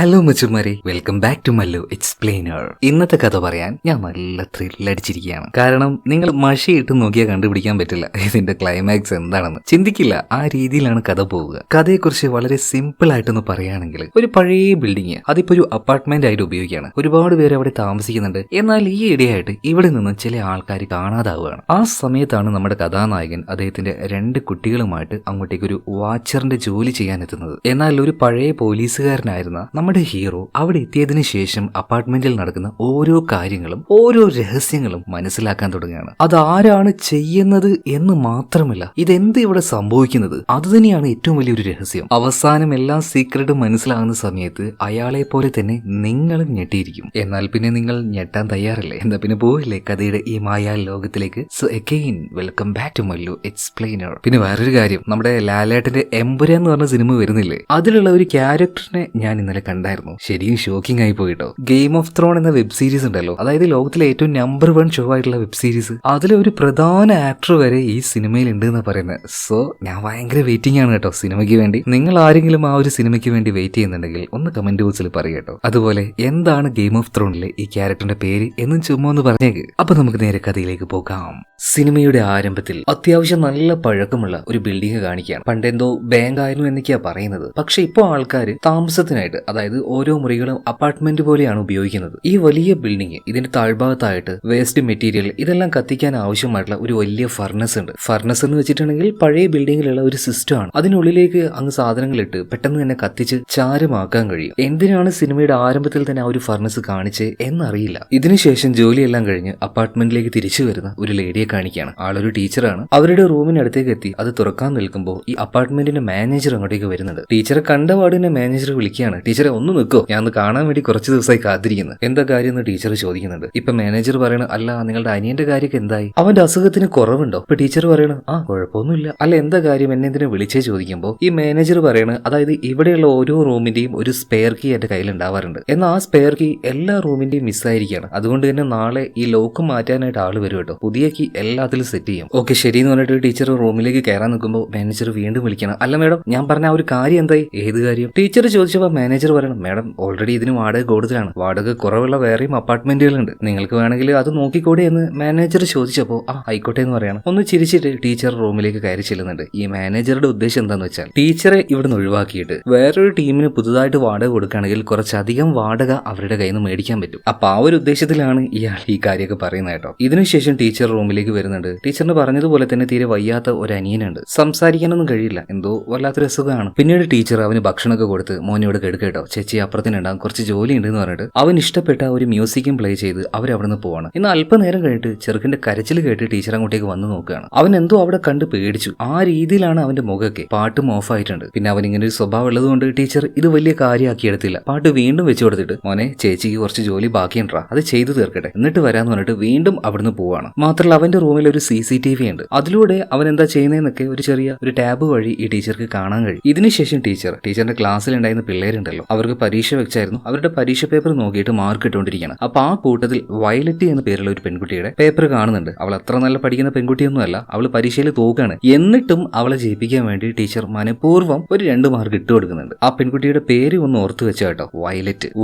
Hello മച്ചുമാരെ, welcome back to Mallu explainer. ഇന്നത്തെ കഥ പറയാൻ ഞാൻ നല്ല ത്രില്ലടിച്ചിരിക്കുകയാണ്. കാരണം നിങ്ങൾ മഷിയിട്ട് നോക്കിയാൽ കണ്ടുപിടിക്കാൻ പറ്റില്ല ഇതിന്റെ ക്ലൈമാക്സ് എന്താണെന്ന്. ചിന്തിക്കില്ല, ആ രീതിയിലാണ് കഥ പോവുക. കഥയെക്കുറിച്ച് വളരെ സിമ്പിൾ ആയിട്ടൊന്ന് പറയുകയാണെങ്കിൽ, ഒരു പഴയ ബിൽഡിംഗ് അതിപ്പോ ഒരു അപ്പാർട്ട്മെന്റ് ആയിട്ട് ഉപയോഗിക്കുകയാണ്. ഒരുപാട് പേര് അവിടെ താമസിക്കുന്നുണ്ട്. എന്നാൽ ഈ ഇടയായിട്ട് ഇവിടെ നിന്ന് ചില ആൾക്കാർ കാണാതാവുകയാണ്. ആ സമയത്താണ് നമ്മുടെ കഥാനായകൻ അദ്ദേഹത്തിന്റെ 2 കുട്ടികളുമായിട്ട് അങ്ങോട്ടേക്ക് ഒരു വാച്ചറിന്റെ ജോലി ചെയ്യാൻ എത്തുന്നത്. എന്നാൽ ഒരു പഴയ പോലീസുകാരനായിരുന്ന നമ്മുടെ ഹീറോ അവിടെ എത്തിയതിനു ശേഷം അപ്പാർട്ട്മെന്റിൽ നടക്കുന്ന ഓരോ കാര്യങ്ങളും ഓരോ രഹസ്യങ്ങളും മനസ്സിലാക്കാൻ തുടങ്ങുകയാണ്. അതാരാണ് ചെയ്യുന്നത് എന്ന് മാത്രമല്ല, ഇതെന്ത് ഇവിടെ സംഭവിക്കുന്നത് അതുതന്നെയാണ് ഏറ്റവും വലിയൊരു രഹസ്യം. അവസാനം എല്ലാം സീക്രട്ട് മനസ്സിലാകുന്ന സമയത്ത് അയാളെ പോലെ തന്നെ നിങ്ങളും ഞെട്ടിയിരിക്കും. എന്നാൽ പിന്നെ നിങ്ങൾ ഞെട്ടാൻ തയ്യാറല്ലേ? എന്താ പിന്നെ പോയില്ലേ കഥയുടെ ഈ മായാ ലോകത്തിലേക്ക്? So again welcome back to Mallu explainer. പിന്നെ വേറൊരു കാര്യം, നമ്മുടെ ലാലേട്ടന്റെ എമ്പുരാൻ എന്ന് പറഞ്ഞ സിനിമ വരുന്നില്ലേ, അതിലുള്ള ഒരു ക്യാരക്ടറിനെ ഞാൻ ഇന്നലെ കണ്ടായിരുന്നു. ശരിയും ഷോക്കിംഗ് ആയി പോയിട്ടോ. ഗെയിം ഓഫ് ത്രോൺ എന്ന വെബ് സീരീസ് ഉണ്ടല്ലോ, അതായത് ലോകത്തിലെ ഏറ്റവും നമ്പർ 1 ഷോ ആയിട്ടുള്ള വെബ് സീരീസ്, അതിലെ ഒരു പ്രധാന ആക്ടർ വരെ ഈ സിനിമയിൽ ഉണ്ട് എന്ന് പറയുന്നത്. സോ ഞാൻ ഭയങ്കര വെയിറ്റിംഗ് ആണ് കേട്ടോ സിനിമയ്ക്ക് വേണ്ടി. നിങ്ങൾ ആരെങ്കിലും ആ ഒരു സിനിമയ്ക്ക് വേണ്ടി വെയിറ്റ് ചെയ്യുന്നുണ്ടെങ്കിൽ ഒന്ന് കമന്റ് ബോക്സിൽ പറയട്ടോ. അതുപോലെ എന്താണ് ഗെയിം ഓഫ് ത്രോണിലെ ഈ ക്യാരക്ടറിന്റെ പേര് എന്നും ചുമ്മാ ഒന്ന് പറഞ്ഞേക്ക്. അപ്പൊ നമുക്ക് നേരെ കഥയിലേക്ക് പോകാം. സിനിമയുടെ ആരംഭത്തിൽ അത്യാവശ്യം നല്ല പഴക്കമുള്ള ഒരു ബിൽഡിംഗ് കാണിക്കുകയാണ്. പണ്ടെന്തോ ബാങ്ക് ആയിരുന്നു എന്നൊക്കെയാ പറയുന്നത്. പക്ഷെ ഇപ്പോൾ ആൾക്കാർ താമസത്തിനായിട്ട്, അതായത് ഓരോ മുറികളും അപ്പാർട്ട്മെന്റ് പോലെയാണ് ഉപയോഗിക്കുന്നത്. ഈ വലിയ ബിൽഡിംഗ് ഇതിന്റെ താഴ്ഭാഗത്തായിട്ട് വേസ്റ്റ് മെറ്റീരിയൽ ഇതെല്ലാം കത്തിക്കാൻ ആവശ്യമായിട്ടുള്ള ഒരു വലിയ ഫർണസ് ഉണ്ട്. ഫർണസ് എന്ന് വെച്ചിട്ടുണ്ടെങ്കിൽ പഴയ ബിൽഡിങ്ങിലുള്ള ഒരു സിസ്റ്റം ആണ്. അതിനുള്ളിലേക്ക് അങ്ങ് സാധനങ്ങൾ ഇട്ട് പെട്ടെന്ന് തന്നെ കത്തിച്ച് ചാരമാക്കാൻ കഴിയും. എന്തിനാണ് സിനിമയുടെ ആരംഭത്തിൽ തന്നെ ആ ഒരു ഫർണസ് കാണിച്ചേ എന്നറിയില്ല. ഇതിനുശേഷം ജോലിയെല്ലാം കഴിഞ്ഞ് അപ്പാർട്ട്മെന്റിലേക്ക് തിരിച്ചു വരുന്ന ഒരു ലേഡിയെ കാണിക്കുകയാണ്. ആളൊരു ടീച്ചറാണ്. അവരുടെ റൂമിനടുത്തേക്ക് എത്തി അത് തുറക്കാൻ നിൽക്കുമ്പോൾ ഈ അപ്പാർട്ട്മെന്റിന്റെ മാനേജർ അങ്ങോട്ടേക്ക് വരുന്നുണ്ട്. ടീച്ചറെ കണ്ട പാടിനെ മാനേജർ വിളിക്കുകയാണ്. ടീച്ചറെ ഒന്ന് നിൽക്കോ, ഞാൻ ഒന്ന് കാണാൻ വേണ്ടി കുറച്ച് ദിവസമായി കാത്തിരിക്കുന്നു. എന്താ കാര്യം എന്ന് ടീച്ചർ ചോദിക്കുന്നുണ്ട്. ഇപ്പൊ മാനേജർ പറയണ, അല്ല നിങ്ങളുടെ അനിയന്റെ കാര്യമൊക്കെ എന്തായി? അവന്റെ അസുഖത്തിന് കുറവുണ്ടോ? ഇപ്പൊ ടീച്ചർ പറയണ, കുഴപ്പമൊന്നുമില്ല. അല്ല എന്താ കാര്യം, എന്നെ എന്തിനാ വിളിച്ചേ ചോദിക്കുമ്പോൾ ഈ മാനേജർ പറയണ, അതായത് ഇവിടെയുള്ള ഓരോ റൂമിന്റെയും ഒരു സ്പെയർ കീ എന്റെ കയ്യിൽ ഉണ്ടാവാറുണ്ട്. എന്നാൽ ആ സ്പെയർ കീ എല്ലാ റൂമിന്റെയും മിസ്സായിരിക്കുകയാണ്. അതുകൊണ്ട് തന്നെ നാളെ ഈ ലോക്ക് മാറ്റാനായിട്ട് ആള് വരും കേട്ടോ. പുതിയ കീ എല്ലാത്തിലും സെറ്റ് ചെയ്യും. ഓക്കെ ശരി എന്ന് പറഞ്ഞിട്ട് ടീച്ചർ റൂമിലേക്ക് കയറാൻ നിൽക്കുമ്പോൾ മാനേജർ വീണ്ടും വിളിക്കണം. അല്ല മേഡം, ഞാൻ പറഞ്ഞ ആ ഒരു കാര്യം എന്തായി? ഏത് കാര്യം? ടീച്ചർ ചോദിച്ചപ്പോൾ മാനേജർ പറയണം, മേഡം ഓൾറെഡി ഇതിന് വാടക കൂടുതലാണ്. വാടക കുറവുള്ള വേറെയും അപ്പാർട്ട്മെന്റുകളുണ്ട്. നിങ്ങൾക്ക് വേണമെങ്കിൽ അത് നോക്കിക്കൂടെ എന്ന് മാനേജർ ചോദിച്ചപ്പോൾ ആയിക്കോട്ടെ എന്ന് പറയണം. ഒന്ന് ചിരിച്ചിട്ട് ടീച്ചർ റൂമിലേക്ക് കയറി ചെല്ലുന്നുണ്ട്. ഈ മാനേജറുടെ ഉദ്ദേശം എന്താന്ന് വെച്ചാൽ ടീച്ചറെ ഇവിടുന്ന് ഒഴിവാക്കിയിട്ട് വേറൊരു ടീമിന് പുതുതായിട്ട് വാടക കൊടുക്കുകയാണെങ്കിൽ കുറച്ചധികം വാടക അവരുടെ കയ്യിൽ നിന്ന് മേടിക്കാൻ പറ്റും. അപ്പൊ ആ ഒരു ഉദ്ദേശത്തിലാണ് ഇയാൾ ഈ കാര്യമൊക്കെ പറയുന്നത് കേട്ടോ. ഇതിനുശേഷം ടീച്ചർ റൂമിലേക്ക് വരുന്നുണ്ട്. ടീച്ചറിന് പറഞ്ഞതുപോലെ തന്നെ തീരെ വയ്യാത്ത ഒരു അനിയനുണ്ട്. സംസാരിക്കാനൊന്നും കഴിയില്ല, എന്തോ വല്ലാത്തൊരു അസുഖമാണ്. പിന്നീട് ടീച്ചർ അവന് ഭക്ഷണമൊക്കെ കൊടുത്ത്, മോനോട് കെടുക്കേട്ടോ, ചേച്ചി അപ്പുറത്തിനുണ്ടാകും, കുറച്ച് ജോലി ഉണ്ട് എന്ന് പറഞ്ഞിട്ട് അവൻ ഇഷ്ടപ്പെട്ട ഒരു മ്യൂസിക്കും പ്ലേ ചെയ്ത് അവരവിടുന്ന് പോവാണ്. ഇന്ന് അല്പനേരം കഴിഞ്ഞിട്ട് ചെറുക്കന്റെ കരച്ചിൽ കേട്ട് ടീച്ചർ അങ്ങോട്ടേക്ക് വന്ന് നോക്കുകയാണ്. അവൻ എന്തോ അവിടെ കണ്ട് പേടിച്ചു. ആ രീതിയിലാണ് അവന്റെ മുഖമൊക്കെ. പാട്ടും ഓഫ് ആയിട്ടുണ്ട്. പിന്നെ അവൻ ഇങ്ങനെ ഒരു സ്വഭാവം ഉള്ളതുകൊണ്ട് ടീച്ചർ ഇത് വലിയ കാര്യമാക്കി എടുത്തില്ല. പാട്ട് വീണ്ടും വെച്ചു കൊടുത്തിട്ട്, മോനെ ചേച്ചിക്ക് കുറച്ച് ജോലി ബാക്കിയുണ്ടാ, അത് ചെയ്തു തീർക്കട്ടെ, എന്നിട്ട് വരാന്ന് പറഞ്ഞിട്ട് വീണ്ടും അവിടുന്ന് പോവാണ്. മാത്രമല്ല അവന്റെ റൂമിൽ ഒരു CCTV ഉണ്ട്. അതിലൂടെ അവൻ എന്താ ചെയ്യുന്നതെന്നൊക്കെ ഒരു ചെറിയ ഒരു ടാബ് വഴി ഈ ടീച്ചർക്ക് കാണാൻ കഴിയും. ഇതിനുശേഷം ടീച്ചറിന്റെ ക്ലാസ്സിൽ ഉണ്ടായിരുന്ന പിള്ളേരുണ്ടല്ലോ, അവർക്ക് പരീക്ഷ വെച്ചായിരുന്നു. അവരുടെ പരീക്ഷ പേപ്പർ നോക്കിയിട്ട് മാർക്ക് ഇട്ടുകൊണ്ടിരിക്കുകയാണ്. അപ്പൊ ആ കൂട്ടത്തിൽ വയലറ്റ് എന്ന പേരുള്ള ഒരു പെൺകുട്ടിയുടെ പേപ്പർ കാണുന്നുണ്ട്. അവൾ അത്ര നല്ല പഠിക്കുന്ന പെൺകുട്ടിയൊന്നും അല്ല. അവൾ പരീക്ഷയിൽ തോക്കുകയാണ്. എന്നിട്ടും അവളെ ജയിപ്പിക്കാൻ വേണ്ടി ടീച്ചർ മനഃപൂർവ്വം ഒരു 2 മാർക്ക് ഇട്ട് കൊടുക്കുന്നുണ്ട്. ആ പെൺകുട്ടിയുടെ പേര് ഒന്ന് ഓർത്തു വെച്ച കേട്ടോ,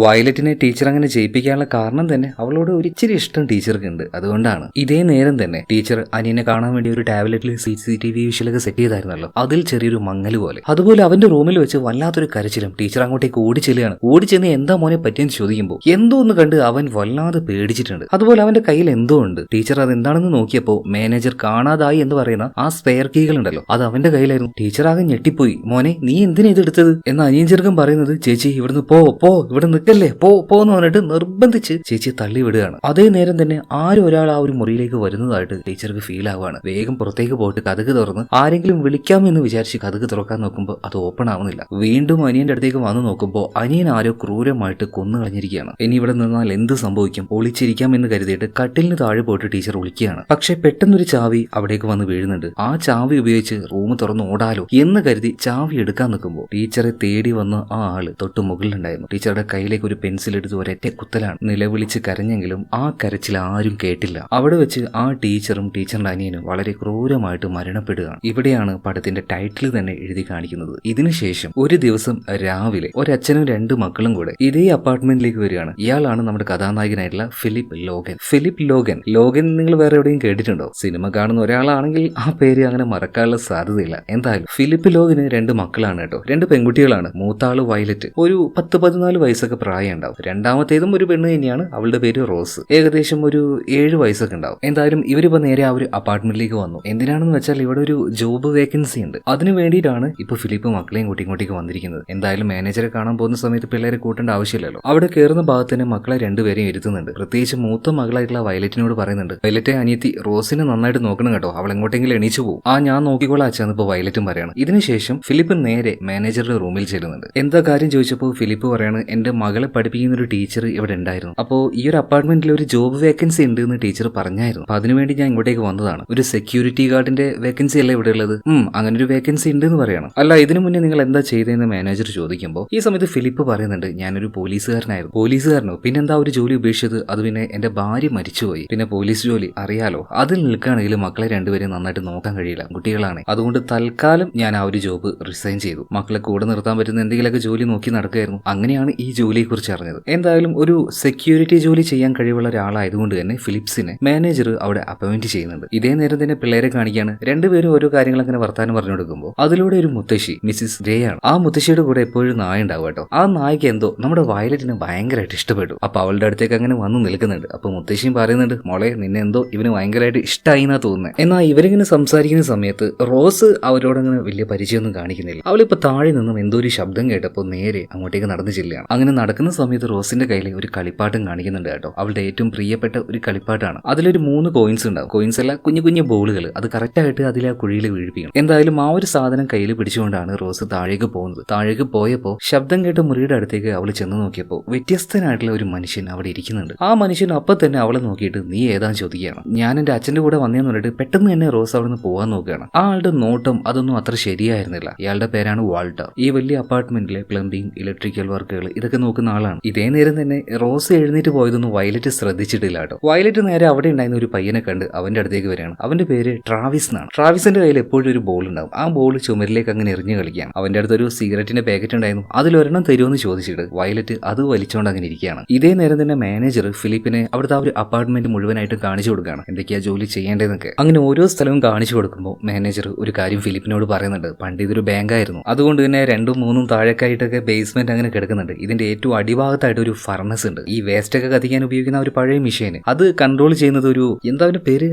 വയലറ്റിനെ ടീച്ചർ അങ്ങനെ ജയിപ്പിക്കാനുള്ള കാരണം തന്നെ അവളോട് ഒരു ഇച്ചിരി ഇഷ്ടം ടീച്ചർക്ക് ഉണ്ട്. അതുകൊണ്ടാണ്. ഇതേ നേരം തന്നെ ടീച്ചർ അനിയനെ കാണാൻ വേണ്ടി ഒരു ടാബ്ലറ്റിൽ CCTV വിഷലൊക്കെ സെറ്റ് ചെയ്തായിരുന്നല്ലോ, അതിൽ ചെറിയൊരു മങ്ങല് പോലെ. അതുപോലെ അവന്റെ റൂമിൽ വെച്ച് വല്ലാത്തൊരു കരച്ചിലും. ടീച്ചർ അങ്ങോട്ടേക്ക് ഓടിച്ചെല്ലുകയാണ്. ഓടിച്ചെന്ന് എന്താ മോനെ പറ്റിയെന്ന് ചോദിക്കുമ്പോൾ എന്തോ ഒന്ന് കണ്ട് അവൻ വല്ലാതെ പേടിച്ചിട്ടുണ്ട്. അതുപോലെ അവന്റെ കയ്യിൽ എന്തോ ഉണ്ട്. ടീച്ചർ അത് എന്താണെന്ന് നോക്കിയപ്പോൾ മാനേജർ കാണാതായി എന്ന് പറയുന്ന ആ സ്പെയർ കീകൾ ഉണ്ടല്ലോ, അത് അവന്റെ കയ്യിലായിരുന്നു. ടീച്ചർ ആകെ ഞെട്ടിപ്പോയി. മോനെ നീ എന്തിനാ ഇത് എടുത്തത് എന്ന് അനിയൻ ചെറുക്കൻ പറയുന്നത്, ചേച്ചി ഇവിടുന്ന് പോ ഇവിടെ നിൽക്കല്ലേ, പോന്ന് പറഞ്ഞിട്ട് നിർബന്ധിച്ച് ചേച്ചിയെ തള്ളി വിടുകയാണ്. അതേ നേരം തന്നെ ആരും ഒരാൾ ആ ഒരു മുറിയിലേക്ക് വരുന്നതായിട്ട് ടീച്ചർക്ക് ഫീൽ ആവുകയാണ്. വേഗം പുറത്തേക്ക് പോയിട്ട് കതക് തുറന്ന് ആരെങ്കിലും വിളിക്കാമെന്ന് വിചാരിച്ച് കതക് തുറക്കാൻ നോക്കുമ്പോൾ അത് ഓപ്പൺ ആവുന്നില്ല. വീണ്ടും അനിയന്റെ അടുത്തേക്ക് വന്നു നോക്കുമ്പോൾ അനിയൻ ആരോ ക്രൂരമായിട്ട് കൊന്നു കളഞ്ഞിരിക്കുകയാണ്. ഇനി ഇവിടെ നിന്നാൽ എന്ത് സംഭവിക്കും, ഒളിച്ചിരിക്കാം എന്ന് കരുതിയിട്ട് കട്ടിലിന് താഴെ പോയിട്ട് ടീച്ചർ വിളിക്കുകയാണ്. പക്ഷെ പെട്ടെന്നൊരു ചാവി അവിടേക്ക് വന്ന് വീഴുന്നുണ്ട്. ആ ചാവി ഉപയോഗിച്ച് റൂം തുറന്ന് ഓടാലോ എന്ന് കരുതി ചാവി എടുക്കാൻ നിൽക്കുമ്പോൾ ടീച്ചറെ തേടി വന്ന ആ ആള് തൊട്ട് മുകളിലുണ്ടായിരുന്നു. ടീച്ചറുടെ കയ്യിലേക്ക് ഒരു പെൻസിൽ എടുത്ത് ഒരൊറ്റ കുത്തലാണ്. നിലവിളിച്ച് കരഞ്ഞെങ്കിലും ആ കരച്ചിൽ ആരും കേട്ടില്ല. അവിടെ വെച്ച് ആ ടീച്ചറും ടീച്ചറിന്റെ അനിയനും വളരെ ക്രൂരമായിട്ട് മരണപ്പെടുകയാണ്. ഇവിടെയാണ് പടത്തിന്റെ ടൈറ്റിൽ തന്നെ എഴുതി കാണിക്കുന്നത്. ഇതിനുശേഷം ഒരു ദിവസം രാവിലെ ഒരച്ഛനും 2 മക്കളും കൂടെ ഇതേ അപ്പാർട്ട്മെന്റിലേക്ക് വരികയാണ്. ഇയാളാണ് നമ്മുടെ കഥാനായകനായിട്ടുള്ള ഫിലിപ്പ് ലോഗൻ. ലോഗൻ നിങ്ങൾ വേറെ എവിടെയും കേട്ടിട്ടുണ്ടോ? സിനിമ കാണുന്ന ഒരാളാണെങ്കിൽ ആ പേര് അങ്ങനെ മറക്കാനുള്ള സാധ്യതയില്ല. എന്തായാലും ഫിലിപ്പ് ലോഗന് 2 മക്കളാണ് കേട്ടോ. 2 പെൺകുട്ടികളാണ്. മൂത്താള് വയലറ്റ്, ഒരു 10-14 വയസ്സൊക്കെ പ്രായം ഉണ്ടാവും. രണ്ടാമത്തേതും ഒരു പെണ്ണ് തന്നെയാണ്. അവളുടെ പേര് റോസ്, ഏകദേശം ഒരു 7 വയസ്സൊക്കെ ഉണ്ടാവും. എന്തായാലും ഇവരിപ്പോ നേരെ ആ ഒരു അപ്പാർട്ട്മെന്റിലേക്ക് വന്നു. എന്തിനാണെന്ന് വെച്ചാൽ ഇവിടെ ഒരു ജോബ് വേക്കൻസി ഉണ്ട്. അതിനു വേണ്ടിയിട്ടാണ് ഇപ്പൊ ഫിലിപ്പ് മക്കളെയും ഇങ്ങോട്ടേക്ക് വന്നിരിക്കുന്നത്. എന്തായാലും മാനേജറെ കാണാൻ പോകുന്ന സമയത്ത് പിള്ളേരെ കൂട്ടേണ്ട ആവശ്യമില്ലല്ലോ. അവിടെ കയറുന്ന ഭാഗത്ത് തന്നെ മക്കളെ 2 പേരെയും ഇരുത്തുന്നുണ്ട്. പ്രത്യേകിച്ച് മൂത്ത മകളായിട്ടുള്ള വയലറ്റിനോട് പറയുന്നുണ്ട്, വയലറ്റെ അനിയത്തി റോസിനെ നന്നായിട്ട് നോക്കണം കേട്ടോ, അവൾ എങ്ങോട്ടെങ്കിലും എണീച്ചു പോകും. ഞാൻ നോക്കിക്കോളാം അച്ഛന്ന് ഇപ്പൊ വയലറ്റും പറയാണ്. ഇതിനുശേഷം ഫിലിപ്പ് നേരെ മാനേജറുടെ റൂമിൽ ചെല്ലുന്നുണ്ട്. എന്താ കാര്യം ചോദിച്ചപ്പോൾ ഫിലിപ്പ് പറയാണ്, എന്റെ മകളെ പഠിപ്പിക്കുന്ന ഒരു ടീച്ചർ ഇവിടെ ഉണ്ടായിരുന്നു. അപ്പോൾ ഈ ഒരു അപ്പാർട്ട്മെന്റിൽ ഒരു ജോബ് വേക്കൻസി ഉണ്ട് എന്ന് ടീച്ചർ പറഞ്ഞായിരുന്നു. അപ്പൊ അതിനുവേണ്ടി ഞാൻ ഇങ്ങോട്ടേക്ക് വന്നതാണ്. ഒരു സെക്യൂരിറ്റി ഗാർഡിന്റെ വേക്കൻസി അല്ലേ ഇവിടെ ഉള്ളത്? അങ്ങനെ ഒരു വേക്കൻസി ഉണ്ട് എന്ന് പറയണം. അല്ല, ഇതിനു മുന്നേ നിങ്ങൾ എന്താ ചെയ്തതെന്ന് മാനേജർ ചോദിക്കുമ്പോൾ ഈ സമയത്ത് ഫിലിപ്പ് പറയുന്നുണ്ട്, ഞാനൊരു പോലീസുകാരനായിരുന്നു. പോലീസുകാരനോ? പിന്നെന്താ ഒരു ജോലി ഉപേക്ഷിച്ചത്? അത് പിന്നെ എന്റെ ഭാര്യ മരിച്ചുപോയി. പിന്നെ പോലീസ് ജോലി അറിയാലോ, അതിൽ നിൽക്കുകയാണെങ്കിൽ മക്കളെ 2 പേരെയും നന്നായിട്ട് നോക്കാൻ കഴിയില്ല, കുട്ടികളാണ്. അതുകൊണ്ട് തൽക്കാലം ഞാൻ ആ ഒരു ജോബ് റിസൈൻ ചെയ്തു. മക്കളെ കൂടെ നിർത്താൻ പറ്റുന്ന എന്തെങ്കിലുമൊക്കെ ജോലി നോക്കി നടക്കുകയായിരുന്നു. അങ്ങനെയാണ് ഈ ജോലിയെ കുറിച്ച് അറിഞ്ഞത്. എന്തായാലും ഒരു സെക്യൂരിറ്റി ജോലി ചെയ്യാൻ കഴിവുള്ള ഒരാളായതുകൊണ്ട് തന്നെ ഫിലിപ്സിനെ മാനേജർ അവിടെ അപ്പോയിന്റ് ചെയ്യുന്നുണ്ട്. ഇതേ നേരം തന്നെ പിള്ളേരെ കാണിക്കാണ്. 2 പേരും ഓരോ കാര്യങ്ങൾ അങ്ങനെ വർത്താനം പറഞ്ഞു കൊടുക്കുമ്പോൾ അതിലൂടെ ഒരു മുത്തശ്ശി മിസ്സിസ് ഡേ ആണ്. ആ മുത്തശ്ശിയുടെ കൂടെ എപ്പോഴും നായ ഉണ്ടാവും കേട്ടോ. ആ നായ്ക്ക് എന്തോ നമ്മുടെ വയലറ്റിന് ഭയങ്കരമായിട്ട് ഇഷ്ടപ്പെട്ടു. അപ്പൊ അവളുടെ അടുത്തേക്ക് അങ്ങനെ വന്ന് നിൽക്കുന്നുണ്ട്. അപ്പൊ മുത്തശ്ശിയും പറയുന്നുണ്ട്, മോളെ നിന്നെ എന്തോ ഇവന് ഭയങ്കരമായിട്ട് ഇഷ്ടമായി എന്നാ തോന്നുന്നത്. എന്നാൽ ഇവരിങ്ങനെ സംസാരിക്കുന്ന സമയത്ത് റോസ് അവരോടങ്ങനെ വലിയ പരിചയമൊന്നും കാണിക്കുന്നില്ല. അവളിപ്പോ താഴെ നിന്നും എന്തോ ഒരു ശബ്ദം കേട്ടപ്പോൾ നേരെ അങ്ങോട്ടേക്ക് നടന്നു ചെല്ലുകയാണ്. അങ്ങനെ നടക്കുന്ന സമയത്ത് റോസിന്റെ കയ്യിൽ ഒരു കളിപ്പാട്ടം കാണിക്കുന്നുണ്ട് കേട്ടോ. അവളുടെ ഏറ്റവും പ്രിയപ്പെട്ട ഒരു കളിപ്പാട്ടാണ്. അതിലൊരു 3 കോയിൻസ് ഉണ്ടാവും. കോയിൻസ് അല്ല, കുഞ്ഞു ബോളുകൾ. അത് കറക്റ്റായിട്ട് അതിൽ ആ കുഴിയിൽ വീഴിപ്പിക്കണം. എന്തായാലും ആ ഒരു സാധനം കയ്യിൽ പിടിച്ചുകൊണ്ടാണ് റോസ് താഴേക്ക് പോകുന്നത്. താഴേക്ക് പോയപ്പോൾ ശബ്ദം കേട്ട മുറിയുടെ അടുത്തേക്ക് അവൾ ചെന്ന് നോക്കിയപ്പോൾ വ്യത്യസ്തനായിട്ടുള്ള ഒരു മനുഷ്യൻ അവിടെ ഇരിക്കുന്നുണ്ട്. ആ മനുഷ്യൻ അപ്പൊ തന്നെ അവളെ നോക്കിയിട്ട് നീ ഏതാന്ന് ചോദിക്കുകയാണ്. ഞാൻ എന്റെ അച്ഛന്റെ കൂടെ വന്നേന്ന് പറഞ്ഞിട്ട് പെട്ടെന്ന് തന്നെ റോസ് അവിടെ നിന്ന് പോകാൻ നോക്കുകയാണ്. ആ ആളുടെ നോട്ടം അതൊന്നും അത്ര ശരിയായിരുന്നില്ല. ഇയാളുടെ പേരാണ് വാൾട്ടർ. ഈ വലിയ അപ്പാർട്ട്മെന്റിലെ പ്ലംബിംഗ്, ഇലക്ട്രിക്കൽ വർക്കുകൾ ഇതൊക്കെ നോക്കുന്ന ആളാണ്. ഇതേ നേരം തന്നെ റോസ് എഴുന്നേറ്റ് പോയതൊന്നും വയലറ്റ് ശ്രദ്ധിച്ചിട്ടില്ല കേട്ടോ. വയലറ്റ് നേരെ അവിടെ ഉണ്ടായിരുന്ന ഒരു പയ്യനെ കണ്ട് അവന്റെ അടുത്തേക്ക് വരികയാണ്. അവന്റെ പേര് ട്രാവിസ് എന്നാണ്. ട്രാവിസിന്റെ കയ്യിൽ എപ്പോഴും ഒരു ബോൾ ഉണ്ടാവും. ആ ബോൾ ചുമരിലേക്ക് അങ്ങനെ എറിഞ്ഞു കളിക്കുകയാണ്. അവന്റെ അടുത്ത് ഒരു സിഗരറ്റിന്റെ പാക്കറ്റ് ഉണ്ടായിരുന്നു. അതിലൊരെണ്ണം തരുമെന്ന് ചോദിച്ചിട്ട് വയലറ്റ് അത് വലിച്ചുകൊണ്ട് അങ്ങനെ ഇരിക്കുകയാണ്. ഇതേ നേരം തന്നെ മാനേജർ ഫിലിപ്പിനെ അവിടുത്തെ ആ ഒരു അപ്പാർട്ട്മെന്റ് മുഴുവനായിട്ട് കാണിച്ചു കൊടുക്കുകയാണ്, എന്തൊക്കെയാ ജോലി ചെയ്യേണ്ടതെന്നൊക്കെ. അങ്ങനെ ഓരോ സ്ഥലവും കാണിച്ചു കൊടുക്കുമ്പോൾ മാനേജർ ഒരു കാര്യം ഫിലിപ്പിനോട് പറയുന്നുണ്ട്, പണ്ട് ഇതൊരു ബാങ്കായിരുന്നു. അതുകൊണ്ട് തന്നെ 2ഉം 3ഉം താഴേക്കായിട്ടൊക്കെ ബേസ്മെന്റ് അങ്ങനെ കിടക്കുന്നുണ്ട്. ഇതിന്റെ ഏറ്റവും അടിഭാഗത്തായിട്ട് ഒരു ഫർണസ് ഉണ്ട്. ഈ വേസ്റ്റ് ഒക്കെ കത്തിക്കാൻ ഉപയോഗിക്കുന്ന ഒരു പഴയ മെഷീൻ അത് കൺട്രോൾ ചെയ്യുന്നത് ഒരു എന്താ അവന്റെ പേര്,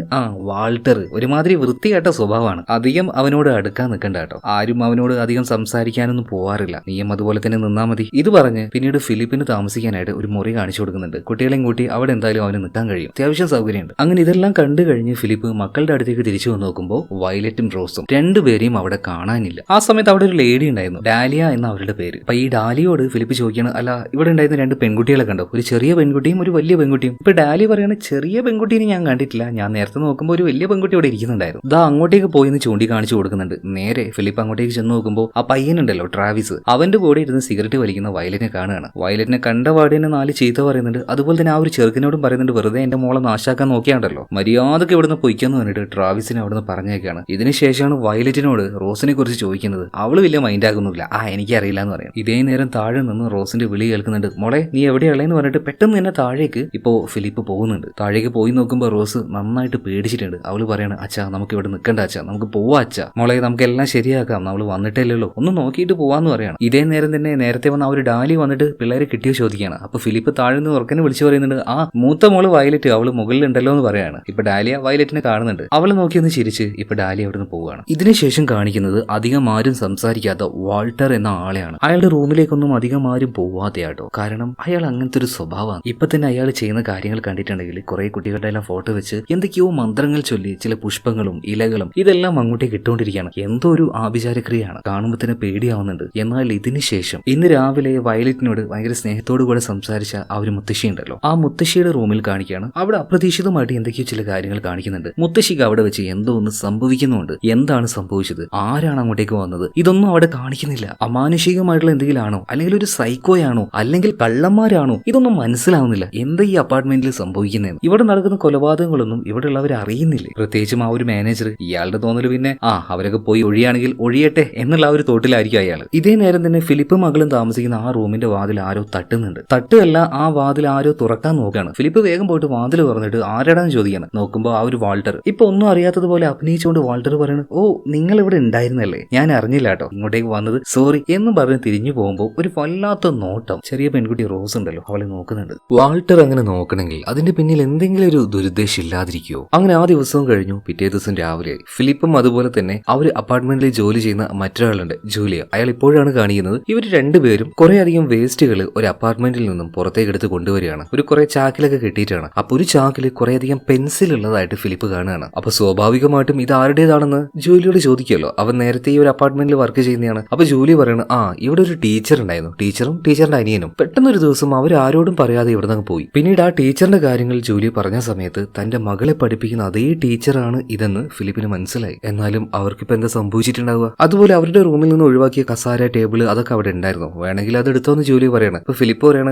വാൾട്ടർ. ഒരുമാതിരി വൃത്തികെട്ട സ്വഭാവമാണ്. അധികം അവനോട് അടുക്കാൻ നിൽക്കണ്ട കേട്ടോ. ആരും അവനോട് അധികം സംസാരിക്കാനൊന്നും പോവാറില്ല. നീയും അതുപോലെ തന്നെ നിന്നാ മതി. ഇത് പറഞ്ഞ് പിന്നീട് ഫിലിപ്പിന് താമസിക്കാനായിട്ട് ഒരു മുറി കാണിച്ചു കൊടുക്കുന്നുണ്ട്. കുട്ടികളെയും കൂട്ടി അവിടെ എന്തായാലും അവന് നിൽക്കാൻ കഴിയും, അത്യാവശ്യം സൗകര്യമുണ്ട്. അങ്ങനെ ഇതെല്ലാം കണ്ടു കഴിഞ്ഞ് ഫിലിപ്പ് മക്കളുടെ അടുത്തേക്ക് തിരിച്ചു വന്ന് നോക്കുമ്പോൾ വയലറ്റും റോസും 2 പേരെയും അവിടെ കാണാനില്ല. ആ സമയത്ത് അവിടെ ഒരു ലേഡി ഉണ്ടായിരുന്നു, ഡാലിയ എന്ന അവരുടെ പേര്. അപ്പൊ ഈ ഡാലിയോട് ഫിലിപ്പ് ചോദിക്കുകയാണ്, അല്ല ഇവിടെ ഉണ്ടായിരുന്ന 2 പെൺകുട്ടികളെ കണ്ടോ? ഒരു ചെറിയ പെൺകുട്ടിയും ഒരു വലിയ പെൺകുട്ടിയും. ഇപ്പൊ ഡാലി പറയാണ്, ചെറിയ പെൺകുട്ടീനെ ഞാൻ കണ്ടിട്ടില്ല, ഞാൻ നേരത്തെ നോക്കുമ്പോൾ ഒരു വലിയ പെൺകുട്ടി അവിടെ ഇരിക്കുന്നുണ്ടായിരുന്നു. ദാ അങ്ങോട്ടേക്ക് പോയി എന്ന് ചൂണ്ടിക്കാണിച്ചു കൊടുക്കുന്നുണ്ട്. നേരെ ഫിലിപ്പ് അങ്ങോട്ടേക്ക് ചെന്ന് നോക്കുമ്പോൾ ആ പയ്യനുണ്ടല്ലോ ട്രാവിസ്, അവന്റെ കൂടെ ഇരുന്ന് സിഗരറ്റ് വലിക്കുന്ന വയലറ്റിനെ കാണുകയാണ്. വയലറ്റിനെ കണ്ട പാടി തന്നെ 4 ചീത്ത പറയുന്നുണ്ട്. അതുപോലെ തന്നെ ആ ഒരു ചെറുക്കനോടും പറയുന്നുണ്ട്, വെറുതെ എന്റെ മോളെ നാശാക്കാൻ നോക്കിയാണ്ടല്ലോ, മര്യാദക്ക് ഇവിടുന്ന് പൊയ്ക്കാന്ന് പറഞ്ഞിട്ട് ട്രാവിസിനെ അവിടുന്ന് പറഞ്ഞേക്കാണ്. ഇതിനുശേഷമാണ് വയലറ്റിനോട് റോസിനെ കുറിച്ച് ചോദിക്കുന്നത്. അവള് വലിയ മൈൻഡ് ആകുന്നില്ല, എനിക്കറിയില്ല എന്ന് പറയും. ഇതേ നേരം താഴെ നിന്ന് റോസിന്റെ വിളി കേൾക്കുന്നുണ്ട്, മോളെ നീ എവിടെയുള്ളതെന്ന് പറഞ്ഞിട്ട് പെട്ടെന്ന് തന്നെ താഴേക്ക് ഇപ്പോ ഫിലിപ്പ് പോകുന്നുണ്ട്. താഴേക്ക് പോയി നോക്കുമ്പോൾ റോസ് നന്നായിട്ട് പേടിച്ചിട്ടുണ്ട്. അവള് പറയാണ്, അച്ഛാ നമുക്ക് ഇവിടെ നിൽക്കണ്ട അച്ഛാ, നമുക്ക് പോവാ അച്ഛാ, മോളെ നമുക്ക് എല്ലാം ശരിയാക്കാം, നമ്മള് വന്നിട്ടില്ലല്ലോ, ഒന്ന് നോക്കിയിട്ട് പോവാന്ന് പറയാണ്. ഇതേ നേരം തന്നെ നേരത്തെ വന്ന ആ ഒരു ഡാലി വന്നിട്ട് പിള്ളേരെ കിട്ടിയോ ചോദിക്കുകയാണ്. അപ്പൊ ഫിലിപ്പ് താഴെ നിന്ന് ഉറക്കനെ വിളിച്ചു പറയുന്നുണ്ട്, മൂത്ത മോള് വയലറ്റ് അവള് മുകളിലുണ്ടല്ലോ എന്ന് പറയാണ്. ഇപ്പൊ ഡാലിയ വയലറ്റിനെ കാണുന്നുണ്ട്. അവള് നോക്കി ഒന്ന് ചിരിച്ച് ഇപ്പൊ ഡാലിയ അവിടെ നിന്ന് പോവുകയാണ്. ഇതിനുശേഷം കാണിക്കുന്നത് അധികം ആരും സംസാരിക്കാത്ത വാൾട്ടർ എന്ന ആളെയാണ്. അയാളുടെ റൂമിലേക്കൊന്നും അധികം ആരും പോവാതെയാട്ടോ. കാരണം അയാൾ അങ്ങനത്തെ ഒരു സ്വഭാവമാണ്. ഇപ്പൊ തന്നെ അയാൾ ചെയ്യുന്ന കാര്യങ്ങൾ കണ്ടിട്ടുണ്ടെങ്കിൽ കുറെ കുട്ടികളുടെ എല്ലാം ഫോട്ടോ വെച്ച് എന്തൊക്കെയോ മന്ത്രങ്ങൾ ചൊല്ലി ചില പുഷ്പങ്ങളും ഇലകളും ഇതെല്ലാം അങ്ങോട്ടേക്ക് ഇട്ടുകൊണ്ടിരിക്കുകയാണ്. എന്തോ ഒരു ആഭിചാരക്രിയയാണ്. കാണുമ്പോൾ തന്നെ പേടിയാവുന്നുണ്ട്. എന്നാൽ ഇതിനുശേഷം ഇന്ന് രാവിലെ വയലറ്റിനോട് ഭയങ്കര സ്നേഹത്തോടു കൂടെ സംസാരിച്ച ആ ഒരു മുത്തശ്ശി ഉണ്ടല്ലോ, ആ മുത്തശ്ശിയുടെ റൂമിൽ കാണിക്കുകയാണ്. അവിടെ അപ്രതീക്ഷിതമായിട്ട് എന്തൊക്കെയോ ചില കാര്യങ്ങൾ കാണിക്കുന്നുണ്ട്. മുത്തശ്ശിക്ക് അവിടെ വെച്ച് എന്തോ ഒന്ന് സംഭവിക്കുന്നുണ്ട്. എന്താണ് സംഭവിച്ചത്, ആരാണ് അങ്ങോട്ടേക്ക് വന്നത്, ഇതൊന്നും അവിടെ കാണിക്കുന്നില്ല. അമാനുഷികമായിട്ടുള്ള എന്തെങ്കിലും ആണോ, അല്ലെങ്കിൽ ഒരു സൈക്കോയാണോ, അല്ലെങ്കിൽ കള്ളന്മാരാണോ, ഇതൊന്നും മനസ്സിലാവുന്നില്ല. എന്താ ഈ അപ്പാർട്ട്മെന്റിൽ സംഭവിക്കുന്നത്? ഇവിടെ നടക്കുന്ന കൊലപാതകങ്ങളൊന്നും ഇവിടെയുള്ളവർ അറിയുന്നില്ലേ? പ്രത്യേകിച്ചും ആ ഒരു മാനേജർ. ഇയാളുടെ തോന്നൽ പിന്നെ അവരൊക്കെ പോയി ഒഴിയാണെങ്കിൽ ഒഴിയട്ടെ എന്നുള്ള ആ ഒരു തോട്ടിലായിരിക്കും അയാൾ. ഇതേ നേരം തന്നെ ഫിലിപ്പും മകളും താമസിക്കുന്ന ആ റൂമിന്റെ വാതിൽ ആരോ തട്ടുന്നുണ്ട്. തട്ടുകല്ല, ആ വാതിൽ ആരോ തുറക്കാൻ നോക്കുകയാണ്. ഫിലിപ്പ് വേഗം പോയിട്ട് വാതിൽ തുറന്നിട്ട് ആരാടാന്ന് ചോദിക്കണം. നോക്കുമ്പോൾ ആ ഒരു വാൾട്ടർ. ഇപ്പൊ ഒന്നും അറിയാത്തതുപോലെ അഭിനയിച്ചുകൊണ്ട് വാൾട്ടർ പറയണു, ഓ നിങ്ങൾ ഇവിടെ ഉണ്ടായിരുന്നല്ലേ, ഞാൻ അറിഞ്ഞില്ല കേട്ടോ ഇങ്ങോട്ടേക്ക് വന്നത്, സോറി എന്നും പറഞ്ഞ് തിരിഞ്ഞു പോകുമ്പോൾ ഒരു വല്ലാത്ത നോട്ടം ചെറിയ പെൺകുട്ടി റോസ് ഉണ്ടല്ലോ അവളെ നോക്കുന്നുണ്ട്. വാൾട്ടർ അങ്ങനെ നോക്കണമെങ്കിൽ അതിന്റെ പിന്നിൽ എന്തെങ്കിലും ഒരു ദുരുദ്ദേശം ഇല്ലാതിരിക്കുമോ? അങ്ങനെ ആ ദിവസവും കഴിഞ്ഞു. പിറ്റേ ദിവസം രാവിലെ ഫിലിപ്പും അതുപോലെ തന്നെ അവർ അപ്പാർട്ട്മെന്റിൽ ജോലി ചെയ്യുന്ന മറ്റൊരാളുണ്ട്, ജൂലിയ. അയാൾ ഇപ്പോഴാണ് കാണിക്കുന്നത് ഇവർ രണ്ടുപേരും കുറെ അധികം വേസ്റ്റുകൾ ഒരു അപ്പാർട്ട്മെന്റിൽ നിന്നും പുറത്തേക്ക് എടുത്ത് കൊണ്ടുവരികയാണ്. ഒരു കുറെ ചാക്കിലൊക്കെ കെട്ടിയിട്ടാണ്. അപ്പൊ ഒരു ചാക്കിൽ കുറെ അധികം പെൻസിൽ ഉള്ളതായിട്ട് ഫിലിപ്പ് കാണുകയാണ്. അപ്പൊ സ്വാഭാവികമായിട്ടും ഇത് ആരുടേതാണെന്ന് ജൂലിയോട് ചോദിക്കുമല്ലോ. അവൻ നേരത്തെ ഈ ഒരു അപ്പാർട്ട്മെന്റിൽ വർക്ക് ചെയ്യുന്നതാണ്. അപ്പൊ ജൂലി പറയണ, ഇവിടെ ഒരു ടീച്ചർ ഉണ്ടായിരുന്നു, ടീച്ചറും ടീച്ചറിന്റെ അനിയനും. പെട്ടെന്നൊരു ദിവസം അവർ ആരോടും പറയാതെ ഇവിടെ നിന്ന് പോയി. പിന്നീട് ആ ടീച്ചറിന്റെ കാര്യങ്ങൾ ജൂലി പറഞ്ഞ സമയത്ത് തന്റെ മകളെ പഠിപ്പിക്കുന്ന അതേ ടീച്ചറാണ് ഇതെന്ന് ഫിലിപ്പിന് മനസ്സിലായി. എന്നാലും അവർക്കിപ്പോ എന്താ സംഭവിച്ചിട്ടുണ്ടാവുക? അതുപോലെ അവരുടെ റൂമിൽ നിന്ന് ഒഴിവാക്കിയ കസാര, ടേബിള് അതൊക്കെ അവിടെ ഉണ്ടായിരുന്നു. വേണമെങ്കിൽ അത് എടുത്തോന്ന് ജൂലി പറയണം. ഇപ്പൊ ഫിലിപ്പ് പറയണ,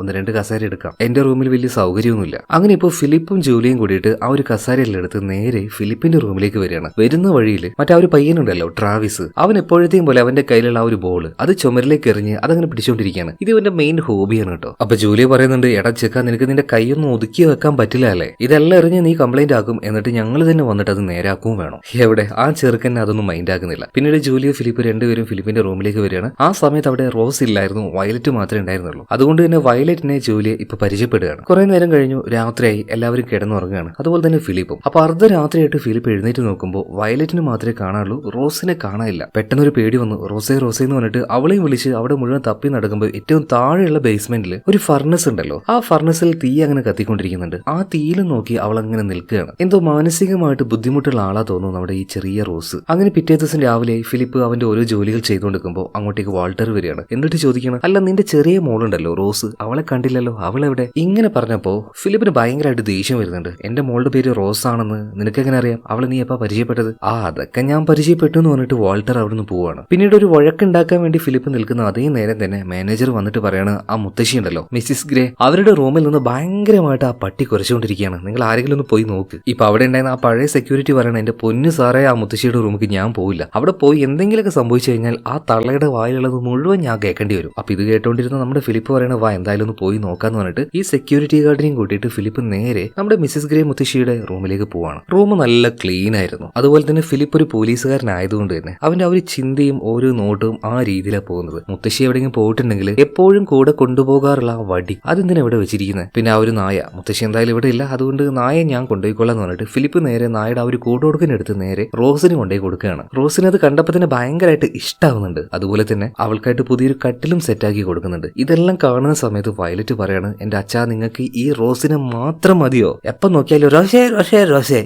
ഒന്ന് രണ്ട് കസാര എടുക്കാം, എന്റെ റൂമിൽ വലിയ സൗകര്യമൊന്നുമില്ല. അങ്ങനെ ഇപ്പൊ ഫിലിപ്പും ജൂലിയും കൂടിയിട്ട് ആ ഒരു കസാരയെല്ലാം എടുത്ത് നേരെ ഫിലിപ്പിന്റെ റൂമിലേക്ക് വരികയാണ്. വരുന്ന വഴിയിൽ മറ്റേ ആ ഒരു പയ്യനുണ്ടല്ലോ ട്രാവിസ്, അവൻ എപ്പോഴത്തെയും പോലെ അവന്റെ കയ്യിലുള്ള ആ ഒരു ബോള് അത് ചുമരിലേക്ക് എറിഞ്ഞ് അതങ്ങനെ പിടിച്ചോണ്ടിരിക്കുകയാണ്. ഇത് ഇവന്റെ മെയിൻ ഹോബിയാണ് കേട്ടോ. അപ്പൊ ജൂലിയ പറയുന്നുണ്ട്, എടാ ചെക്ക, നിനക്ക് നിന്റെ കൈയൊന്നും ഒതുക്കി വെക്കാൻ പറ്റില്ല അല്ലേ? ഇതെല്ലാം എറിഞ്ഞ് നീ കംപ്ലൈന്റ് ആക്കും, എന്നിട്ട് ഞങ്ങൾ തന്നെ വന്നിട്ട് അത് നേരാക്കും വേണം. എവിടെ ആ ചെറുക്കന്നെ അതൊന്നും മൈൻഡ് ആക്കുന്നില്ല. പിന്നീട് ജൂലിയ ഫിലിപ്പ് രണ്ടുപേരും ഫിലിപ്പിന്റെ റൂമിലേക്ക് വരികയാണ്. ആ സമയത്ത് അവിടെ റോസ് ഇല്ലായിരുന്നു, വയലറ്റ് മാത്രമേ ഉണ്ടായിരുന്നുള്ളൂ. അതുകൊണ്ട് തന്നെ വയലറ്റിനെ ജൂലിയ ഇപ്പൊ പരിചയപ്പെടുകയാണ്. കുറെ നേരം കഴിഞ്ഞു, രാത്രിയായി, എല്ലാവരും കിടന്നുറങ്ങുകയാണ്. അതുപോലെ തന്നെ ഫിലിപ്പും. അപ്പൊ അർദ്ധരാത്രിയായിട്ട് ഫിലിപ്പ് എഴുന്നേറ്റ് നോക്കുമ്പോൾ വയലറ്റിന് മാത്രമേ കാണാനുള്ളൂ, റോസിനെ കാണാനില്ല. പെട്ടെന്നൊരു പേടി വന്നു. റോസേ റോസേ എന്ന് പറഞ്ഞിട്ട് അവളെയും വിളിച്ച് അവിടെ മുഴുവൻ തപ്പി നടക്കുമ്പോൾ ഏറ്റവും താഴെയുള്ള ബേസ്മെന്റിൽ ഒരു ഫർണസ് ഉണ്ടല്ലോ, ആ ഫർണസിൽ തീ അങ്ങനെ കത്തിക്കൊണ്ടിരിക്കുന്നുണ്ട്. ആ തീയിലും നോക്കി അവൾ അങ്ങനെ നിൽക്കുകയാണ്. എന്തോ മാനസികമായിട്ട് ബുദ്ധിമുട്ടുള്ള ആളാ തോന്നുന്നു നമ്മുടെ ഈ ചെറിയ റോസ്. അങ്ങനെ പിറ്റേ ദിവസം രാവിലെ ഫിലിപ്പ് അവന്റെ ഓരോ ജോലികൾ ചെയ്തുകൊണ്ടിരിക്കുമ്പോൾ അങ്ങോട്ടേക്ക് വാൾട്ടർ വരികയാണ്. എന്നിട്ട് ചോദിക്കണം, അല്ല നിന്റെ ചെറിയ മോളുണ്ടല്ലോ റോസ്, അവളെ കണ്ടില്ലല്ലോ, അവളെവിടെ? ഇങ്ങനെ പറഞ്ഞപ്പോ ഫിലിപ്പിന് ഭയങ്കരമായിട്ട് ദേഷ്യം വരുന്നുണ്ട്. എന്റെ മോളുടെ പേര് റോസ് ആണെന്ന് നിനക്ക് എങ്ങനെ അറിയാം? അവളെ നീ എപ്പാ പരിചയപ്പെട്ടത്? അതൊക്കെ ഞാൻ പരിചയപ്പെട്ടു എന്ന് പറഞ്ഞിട്ട് വാൾട്ടർ അവിടുന്ന് പോവാണ്. പിന്നീട് ഒരു വഴക്കുണ്ടാക്കാൻ വേണ്ടി ഫിലിപ്പ് നിൽക്കുന്ന അതേ നേരം തന്നെ മാനേജർ വന്നിട്ട് പറയാണ്, ആ മുത്തശ്ശി ഉണ്ടല്ലോ മിസ്സിസ് ഗ്രേ, അവരുടെ റൂമിൽ നിന്ന് ഭയങ്കരമായിട്ട് ആ പട്ടി കുരച്ചുകൊണ്ടിരിക്കുകയാണ്, നിങ്ങൾ ആരെങ്കിലും ഒന്ന് പോയി നോക്ക്. ഇപ്പൊ അവിടെ ഉണ്ടായിരുന്ന ആ പഴയ സെക്യൂരിറ്റി പറയണ, എന്റെ പൊന്നു സാറേ, ആ മുത്തശ്ശിയുടെ റൂമിലേക്ക് ഞാൻ പോയില്ല. അവിടെ പോയി എന്തെങ്കിലുമൊക്കെ സംഭവിച്ചു കഴിഞ്ഞാൽ ആ തള്ളയുടെ വായിലുള്ളത് മുഴുവൻ ഞാൻ കേൾക്കേണ്ടി വരും. അപ്പൊ ഇത് കേട്ടോണ്ടിരുന്ന നമ്മുടെ ഫിലിപ്പ് പറയണ, വാ എന്തായാലും ഒന്ന് പോയി നോക്കാന്ന് പറഞ്ഞിട്ട് ഈ സെക്യൂരിറ്റി ഗാർഡിനെയും കൂട്ടിയിട്ട് ഫിലിപ്പ് നേരെ നമ്മുടെ മിസ്സിസ് ഗ്രേ മുത്തശ്ശിയുടെ റൂമിലേക്ക് പോവാണ്. റൂം നല്ല ക്ലീൻ ആയിരുന്നു. അതുപോലെ തന്നെ ഫിലിപ്പ് ഒരു പോലീസുകാരനായതുകൊണ്ട് തന്നെ അവന്റെ ആ ഒരു ചിന്തയും ഓരോ നോട്ടും ആ രീതിയിലാണ് പോകുന്നത്. മുത്തശ്ശി എവിടെയെങ്കിലും പോയിട്ടുണ്ടെങ്കിൽ എപ്പോഴും കൂടെ കൊണ്ടുപോകാറുള്ള ആ വടി അതെന്തിനാ ഇവിടെ വെച്ചിരിക്കുന്നത്? പിന്നെ ആ ഒരു നായ, മുത്തശ്ശി എന്തായാലും ഇവിടെ ഇല്ല, അതുകൊണ്ട് നായെ ഞാൻ കൊണ്ടുപോയിക്കൊള്ളാം എന്ന് പറഞ്ഞിട്ട് ഫിലിപ്പ് നേരെ നായയുടെ ആ ഒരു കൂടോടുക്കിനെടുത്ത് നേരെ റോസിന് കൊണ്ടുപോയി കൊടുക്കുകയാണ്. റോസിന് അത് കണ്ടപ്പോൾ തന്നെ ഭയങ്കരമായിട്ട് ഇഷ്ടാവുന്നുണ്ട്. അതുപോലെ തന്നെ അവൾക്കായിട്ട് പുതിയൊരു കട്ടിലും സെറ്റാക്കി കൊടുക്കുന്നുണ്ട്. ഇതെല്ലാം കാണുന്ന സമയത്ത് വയലറ്റ് പറയാണ്, എന്റെ അച്ഛാ നിങ്ങൾക്ക് ഈ റോസിനെ മാത്രം മതിയോ? എപ്പം നോക്കിയാലും റോസേ റോസേ റോസേ,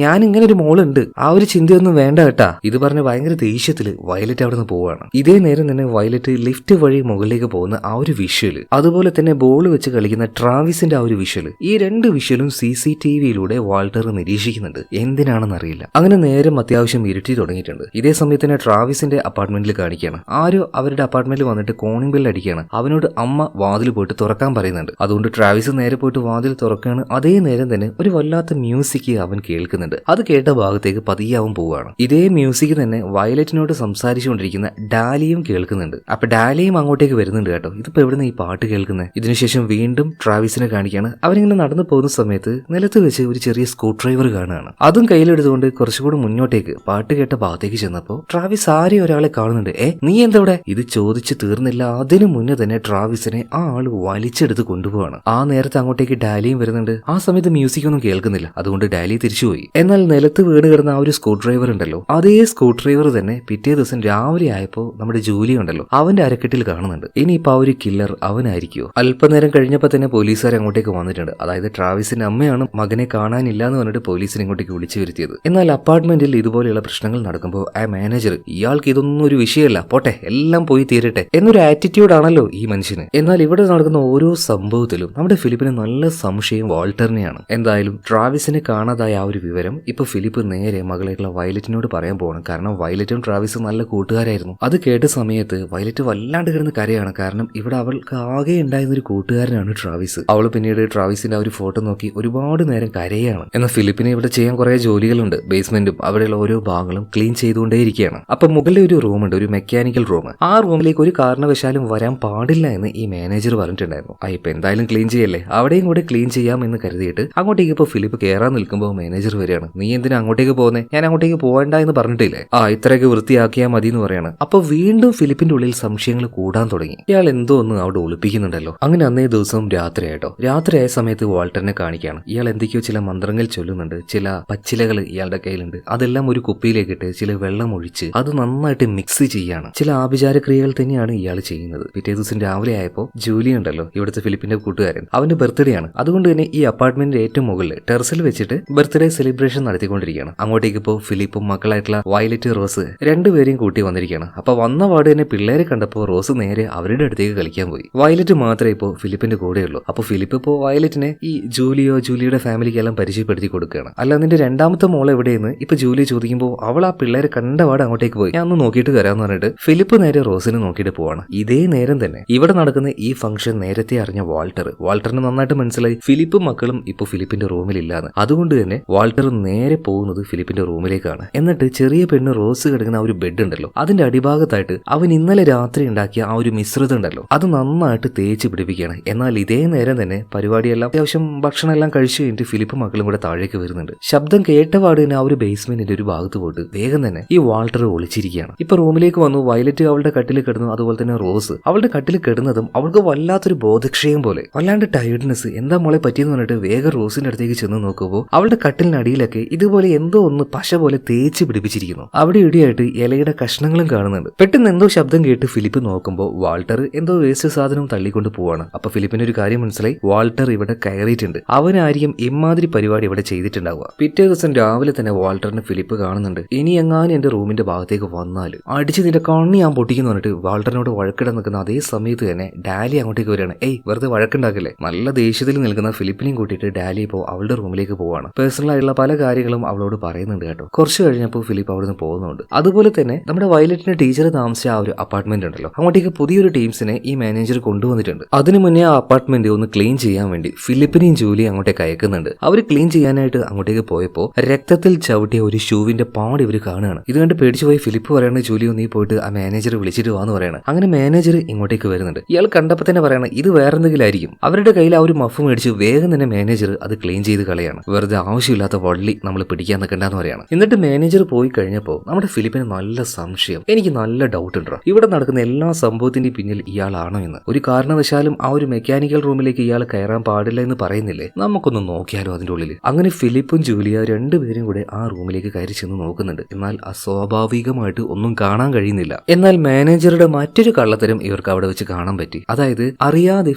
ഞാൻ ഇങ്ങനെ ഒരു മോളുണ്ട്, ആ ഒരു ചിന്തയൊന്നും വേണ്ട കേട്ടാ. ഇത് പറഞ്ഞ് ഭയങ്കര ദേഷ്യത്തില് വയലറ്റ് അവിടെ നിന്ന് പോവാണ്. ഇതേ നേരം തന്നെ വയലറ്റ് ലിഫ്റ്റ് വഴി മുകളിലേക്ക് പോകുന്ന ആ ഒരു വിഷ്വല്, അതുപോലെ തന്നെ ബോൾ വെച്ച് കളിക്കുന്ന ട്രാവിസിന്റെ ആ ഒരു വിഷ്വല്, ഈ രണ്ട് വിഷ്വലും CCTVയിലൂടെ വാൾട്ടർ നിരീക്ഷിക്കുന്നുണ്ട്. എന്തിനാണെന്നറിയില്ല. അങ്ങനെ നേരം അത്യാവശ്യം ഇരുട്ടി തുടങ്ങിയിട്ടുണ്ട്. ഇതേ സമയത്ത് തന്നെ ട്രാവിസിന്റെ അപ്പാർട്ട്മെന്റിൽ കാണിക്കുകയാണ്. ആരോ അവരുടെ അപ്പാർട്ട്മെന്റിൽ വന്നിട്ട് കോണിംഗ് ബെൽ അടിക്കുകയാണ്. അവനോട് അമ്മ വാതിൽ പോയിട്ട് തുറക്കാൻ പറയുന്നുണ്ട്. അതുകൊണ്ട് ട്രാവിസ് നേരെ പോയിട്ട് വാതിൽ തുറക്കുകയാണ്. അതേ നേരം തന്നെ ഒരു വല്ലാത്ത മ്യൂസിക് അവൻ കേൾക്കുന്നുണ്ട്. അത് കേട്ട ഭാഗത്തേക്ക് പതിയെ അവൻ പോവുകയാണ്. ഇതേ മ്യൂസിക് തന്നെ വയലറ്റിനോട് സംസാരിച്ചുകൊണ്ടിരിക്കുന്ന ഡാലിയും കേൾക്കുന്നുണ്ട്. അപ്പൊ ഡാലിയും അങ്ങോട്ടേക്ക് വരുന്നുണ്ട് കേട്ടോ. ഇതിപ്പോ എവിടുന്ന് ഈ പാട്ട് കേൾക്കുന്നത്? ഇതിനുശേഷം വീണ്ടും ട്രാവിസിനെ കാണിക്കുകയാണ്. അവരിങ്ങനെ നടന്നു പോകുന്ന സമയത്ത് നിലത്ത് വെച്ച് ഒരു ചെറിയ സ്ക്രൂ ഡ്രൈവർ കാണുകയാണ്. അതും കയ്യിലെടുത്തുകൊണ്ട് കുറച്ചുകൂടി മുന്നോട്ടേക്ക് പാട്ട് കേട്ട ഭാഗത്തേക്ക് ചെന്നപ്പോ ട്രാവിസ് ആരെയും ഒരാളെ കാണുന്നുണ്ട്. നീ എന്തവിടെ? ഇത് ചോദിച്ചു തീർന്നില്ല. അതിനു മുന്നേ തന്നെ ട്രാവിസിനെ ആ ആള് വലിച്ചെടുത്ത് കൊണ്ടുപോവാണ്. ആ നേരത്തെ അങ്ങോട്ടേക്ക് ഡാലിയും വരുന്നുണ്ട്. ആ സമയത്ത് മ്യൂസിക് ഒന്നും കേൾക്കുന്നില്ല. അതുകൊണ്ട് ഡാലി തിരിച്ചുപോയി. എന്നാൽ നിലത്ത് വീണ് കിടന്ന ആ ഒരു സ്ക്രൂ ഡ്രൈവർ ഉണ്ടല്ലോ, അതേ സ്ക്രൂ ഡ്രൈവർ തന്നെ പിറ്റേ ദിവസം രാവിലെ ആയപ്പോ നമ്മുടെ ജൂലി ഉണ്ടല്ലോ അവന്റെ അരക്കെട്ടിൽ കാണുന്നുണ്ട്. ഇനിയിപ്പോ ആ ഒരു കില്ലർ അവനായിരിക്കുമോ? അല്പനേരം കഴിഞ്ഞപ്പോ തന്നെ പോലീസുകാർ അങ്ങോട്ടേക്ക് വന്നിട്ടുണ്ട്. അതായത് ട്രാവിസിന്റെ അമ്മയാണ് മകനെ കാണാനില്ല എന്ന് പറഞ്ഞിട്ട് പോലീസിനെ ഇങ്ങോട്ടേക്ക് വിളിച്ചു വരുത്തിയത്. എന്നാൽ അപ്പാർട്ട്മെന്റിൽ ഇതുപോലെയുള്ള പ്രശ്നങ്ങൾ നടക്കുമ്പോൾ ആ മാനേജർ, ഇയാൾക്ക് ഇതൊന്നും ഒരു വിഷയമല്ല, പോട്ടെ എല്ലാം പോയി തീരട്ടെ എന്നൊരു ആറ്റിറ്റ്യൂഡ് ആണല്ലോ ഈ മനുഷ്യന്. എന്നാൽ ഇവിടെ നടക്കുന്ന ഓരോ സംഭവത്തിലും നമ്മുടെ ഫിലിപ്പിന് നല്ല സംശയം വാൾട്ടറിനെയാണ്. എന്തായാലും ട്രാവിസിനെ കാണാതായ ആ ഒരു വിവരം ഇപ്പൊ ഫിലിപ്പ് നേരെ മകളായിട്ടുള്ള വയലറ്റിനോട് പറയാൻ പോകണം. കാരണം വയലറ്റും ട്രാവിസും നല്ല കൂട്ടുകാരായിരുന്നു. അത് കേട്ട സമയത്ത് വയലറ്റ് വല്ലാണ്ട് കിടന്ന് കരയാണ്. കാരണം ഇവിടെ അവൾക്ക് ആകെ ഉണ്ടായിരുന്ന ഒരു കൂട്ടുകാരനാണ് ട്രാവിസ്. അവൾ പിന്നീട് ട്രാവിസിന്റെ ആ ഒരു ഫോട്ടോ നോക്കി ഒരുപാട് നേരം കരയാണ്. എന്നാൽ ഫിലിപ്പിന് ഇവിടെ ചെയ്യാൻ കുറെ ജോലികളുണ്ട്. ബേസ്മെന്റും അവിടെയുള്ള ഓരോ ഭാഗങ്ങളും ക്ലീൻ ചെയ്തുകൊണ്ടേയിരിക്കുകയാണ്. അപ്പൊ മുകളിൽ ഒരു റൂമുണ്ട്, ഒരു മെക്കാനിക്കൽ റൂം. ആ റൂമിലേക്ക് ഒരു കാരണവശാലും വരാൻ പാടില്ല എന്ന് ഈ മാനേജർ പറഞ്ഞിട്ടുണ്ടായിരുന്നു. ഇപ്പൊ എന്തായാലും ക്ലീൻ ചെയ്യല്ലേ, അവിടെയും കൂടെ ക്ലീൻ ചെയ്യാം എന്ന് കരുതിയിട്ട് അങ്ങോട്ടേക്ക് ഇപ്പൊ ഫിലിപ്പ് കയറാൻ നിൽക്കുമ്പോൾ മാനേജർ വരികയാണ്. നീ എന്തിനാ അങ്ങോട്ടേക്ക് പോകുന്നേ? ഞാൻ അങ്ങോട്ടേക്ക് പോകണ്ട എന്ന് പറഞ്ഞിട്ടില്ലേ? ഇത്രയൊക്കെ വൃത്തിയാക്കിയാൽ മതി എന്ന് പറയാണ്. അപ്പൊ വീണ്ടും ഫിലിപ്പിന്റെ ഉള്ളിൽ സംശയങ്ങൾ കൂടാൻ തുടങ്ങി. ഇയാൾ എന്തോ ഒന്ന് അവിടെ ഒളിപ്പിക്കുന്നുണ്ടല്ലോ. അങ്ങനെ അന്നേ ദിവസം രാത്രിയായിട്ടോ. രാത്രിയായ സമയത്ത് വാൾട്ടറിനെ കാണിക്കുകയാണ്. ഇയാൾ എന്തൊക്കെയോ ചില മന്ത്രങ്ങൾ ചൊല്ലുന്നുണ്ട്. ചില പച്ചിലകൾ ഇയാളുടെ കയ്യിലുണ്ട്. അതെല്ലാം ഒരു കുപ്പിയിലേക്ക് ഇട്ട് ചില വെള്ളം ഒഴിച്ച് അത് നന്നായിട്ട് മിക്സ് ചെയ്യാണ്. ചില ആഭിചാര ക്രിയകൾ തന്നെയാണ് ഇയാൾ ചെയ്യുന്നത്. പിറ്റേ ദിവസം രാവിലെ ആയപ്പോൾ ജൂലി ഉണ്ടല്ലോ, ഇവിടുത്തെ ഫിലിപ്പിന്റെ കൂട്ടുകാരൻ, അവന്റെ ബർത്ത്ഡേ ആണ്. അതുകൊണ്ട് തന്നെ ഈ അപ്പാർട്ട്മെന്റിന്റെ ഏറ്റവും മുകളിൽ ടെറസിൽ വെച്ചിട്ട് ബർത്ത്ഡേ സെലിബ്രേഷൻ നടത്തിക്കൊണ്ടിരിക്കുകയാണ്. അങ്ങോട്ടേക്ക് ഇപ്പോൾ ഫിലിപ്പും മക്കളായിട്ടുള്ള വയലറ്റ്, റോസ് രണ്ടുപേരെയും കൂട്ടി വന്നിരിക്കുകയാണ്. അപ്പൊ വന്ന പാട് തന്നെ പിള്ളേരെ കണ്ടപ്പോൾ റോസ് നേരെ അവരുടെ അടുത്തേക്ക് കളിക്കാൻ പോയി. വയലറ്റ് മാത്രമേ ഇപ്പോൾ ഫിലിപ്പിന്റെ കൂടെയുള്ളൂ. അപ്പൊ ഫിലിപ്പ് ഇപ്പോൾ വയലറ്റിനെ ഈ ജൂലിയുടെ ഫാമിലിക്കെല്ലാം പരിചയപ്പെടുത്തി കൊടുക്കുകയാണ്. അല്ല, നിന്റെ രണ്ടാമത്തെ മോൾ എവിടെയെന്ന് ഇപ്പൊ ജൂലി ചോദിക്കുമ്പോൾ അവൾ ആ പിള്ളേരെ കണ്ടപാട് അങ്ങോട്ടേക്ക് പോയി. ഞാൻ ഒന്ന് നോക്കിയിട്ട് വരാമെന്ന് പറഞ്ഞിട്ട് ഫിലിപ്പ് നേരെ റോസിനെ നോക്കിയിട്ട് പോവാണ്. ഇതേ നേരം തന്നെ ഇവിടെ നടക്കുന്ന ഈ ഫംഗ്ഷൻ നേരത്തെ അറിഞ്ഞ വാൾട്ടറിന് നന്നായിട്ട് മനസ്സിലായി ഫിലിപ്പും മക്കളും ഇപ്പൊ ഫിലിപ്പിന്റെ റൂമിലില്ലാന്ന്. അതുകൊണ്ട് തന്നെ വാൾട്ടർ നേരെ പോകുന്നത് ഫിലിപ്പിന്റെ റൂമിലേക്കാണ്. എന്നിട്ട് ചെറിയ പെണ്ണ് റോസ് കിടക്കുന്ന ആ ഒരു ബെഡ് ഉണ്ടല്ലോ, അതിന്റെ അടിഭാഗത്തായിട്ട് അവൻ ഇന്നലെ രാത്രി ഉണ്ടാക്കിയ ആ ഒരു മിശ്രിതം ഉണ്ടല്ലോ, അത് നന്നായിട്ട് തേച്ച് പിടിപ്പിക്കുകയാണ്. എന്നാൽ ഇതേ നേരം തന്നെ പരിപാടിയെല്ലാം അത്യാവശ്യം ഭക്ഷണം എല്ലാം കഴിച്ചു കഴിഞ്ഞിട്ട് ഫിലിപ്പും മക്കളും കൂടെ താഴേക്ക് വരുന്നുണ്ട്. ശബ്ദം കേട്ടപാട് തന്നെ ആ ഒരു ബേസ്മെന്റിന്റെ ഒരു ഭാഗത്ത് പോയിട്ട് വേഗം തന്നെ ഈ വാൾട്ടർ ഒളിച്ചിരിക്കുകയാണ്. ഇപ്പൊ റൂമിലേക്ക് വന്നു. വയലറ്റ് അവളുടെ കട്ടിൽ കിടന്നു. അതുപോലെ തന്നെ റോസ് അവളുടെ കട്ടിൽ കിടന്നതും അവൾക്ക് വല്ലാത്തൊരു ബോധക്ഷയം പോലെ, വല്ലാണ്ട് ടയർഡ്നെസ്. എന്താ മോളെ പറ്റിയെന്ന് പറഞ്ഞിട്ട് വേഗം റോസിന്റെ അടുത്തേക്ക് ചെന്ന് നോക്കുമ്പോൾ അവളുടെ കട്ടിലിനടിയിലൊക്കെ ഇതുപോലെ എന്തോ ഒന്ന് പശ പോലെ തേച്ച് പിടിപ്പിച്ചിരിക്കുന്നു. അവിടെ ഇടിയായിട്ട് ഇലയുടെ കഷ്ണങ്ങളും കാണുന്നുണ്ട്. പെട്ടെന്ന് എന്തോ ശബ്ദം കേട്ട് ഫിലിപ്പ് നോക്കുമ്പോൾ വാൾട്ടർ എന്തോ വേസ്റ്റ് സാധനം തള്ളിക്കൊണ്ട് പോവാണ്. അപ്പൊ ഫിലിപ്പിന് ഒരു കാര്യം മനസ്സിലായി, വാൾട്ടർ ഇവിടെ കയറിയിട്ടുണ്ട്. അവനായിരിക്കും ഇമാതിരി പരിപാടി ഇവിടെ ചെയ്തിട്ടുണ്ടാവുക. പിറ്റേ ദിവസം രാവിലെ തന്നെ വാൾട്ടറിന് ഫിലിപ്പ് കാണുന്നുണ്ട്. ഇനി എങ്ങാനും എന്റെ റൂമിന്റെ ഭാഗത്തേക്ക് വന്നാൽ അടിച്ച് നിന്റെ കണ്ണി ഞാൻ പൊട്ടിക്കുന്നു പറഞ്ഞിട്ട് വാൾട്ടറിനോട് വഴക്കിടാൻ നിൽക്കുന്ന അതേ സമയത്ത് തന്നെ ഡാലി അങ്ങോട്ടേക്ക് വരികയാണ്. വെറുതെ വഴക്കുണ്ടാക്കില്ലേ. നല്ല ദേഷ്യത്തിൽ നിൽക്കുന്ന ഫിലിപ്പിനെയും കൂട്ടിയിട്ട് ഡാലി ഇപ്പോൾ അവളുടെ റൂമിലേക്ക് പോവാണ്. പേഴ്സണൽ ആയിട്ടുള്ള പല കാര്യങ്ങളും അവളോട് പറയുന്നുണ്ട് കേട്ടോ. കുറച്ച് കഴിഞ്ഞപ്പോൾ ഫിലിപ്പ് അവിടുന്ന് പോകുന്നുണ്ട്. അതുപോലെ തന്നെ നമ്മുടെ വയലറ്റിന്റെ ടീച്ചർ താമസിച്ച ആ ഒരു അപ്പാർട്ട്മെന്റ് ഉണ്ടല്ലോ, അങ്ങോട്ടേക്ക് പുതിയൊരു ടീംസിനെ ഈ മാനേജർ കൊണ്ടുവന്നിട്ടുണ്ട്. അതിനു മുന്നേ ആ അപ്പാർട്ട്മെന്റ് ഒന്ന് ക്ലീൻ ചെയ്യാൻ വേണ്ടി ഫിലിപ്പിനെയും ജൂലിയും അങ്ങോട്ടേക്ക് അയക്കുന്നുണ്ട്. അവർ ക്ലീൻ ചെയ്യാനായിട്ട് അങ്ങോട്ടേക്ക് പോയപ്പോൾ രക്തത്തിൽ ചവിട്ടിയ ഒരു ഷൂവിന്റെ പാട് ഇവർ കാണുകയാണ്. ഇത് കണ്ട് പേടിച്ചു പോയി ഫിലിപ്പ് പറയാണ്, ജൂലിയോ നീ പോയിട്ട് ആ മാനേജർ വിളിച്ചിട്ട് വാന്ന് പറയാണ്. അങ്ങനെ മാനേജർ ഇങ്ങോട്ടേക്ക് വരുന്നുണ്ട്. ഇയാൾ കണ്ടപ്പോൾ തന്നെ പറയാണ് ഇത് വേറെ എന്തെങ്കിലും ആയിരിക്കും. അവരുടെ കയ്യിൽ ആ ഒരു മഫ് മേടിച്ച് വേഗം തന്നെ മാനേജർ അത് ക്ലീൻ ചെയ്ത് കളയാണ്. വെറുതെ ആവശ്യമില്ലാത്ത വള്ളി നമ്മൾ പിടിക്കാൻ നിൽക്കണ്ടെന്ന് പറയാണ്. എന്നിട്ട് മാനേജർ പോയി കഴിഞ്ഞപ്പോൾ നമ്മുടെ ഫിലിപ്പിന് നല്ല സംശയം, എനിക്ക് നല്ല ഡൗട്ട് ഉണ്ടോ ഇവിടെ നടക്കുന്ന എല്ലാ സംഭവത്തിന്റെ പിന്നിൽ ഇയാളാണോ എന്ന്. ഒരു കാരണവശാലും ആ ഒരു മെക്കാനിക്കൽ റൂമിലേക്ക് ഇയാൾ കയറാൻ പാടില്ല എന്ന് പറയുന്നില്ലേ, നമുക്കൊന്ന് നോക്കിയാലോ അതിന്റെ ഉള്ളിൽ. അങ്ങനെ ഫിലിപ്പും ജൂലിയ രണ്ടുപേരും കൂടെ ആ റൂമിലേക്ക് കയറി ചെന്ന് നോക്കുന്നുണ്ട്. എന്നാൽ അസ്വാഭാവികമായിട്ട് ഒന്നും കാണാൻ കഴിയുന്നില്ല. എന്നാൽ മാനേജറുടെ മറ്റൊരു കള്ളത്തരം ഇവർക്ക് അവിടെ വെച്ച് കാണാൻ പറ്റി. അതായത് അറിയാതെ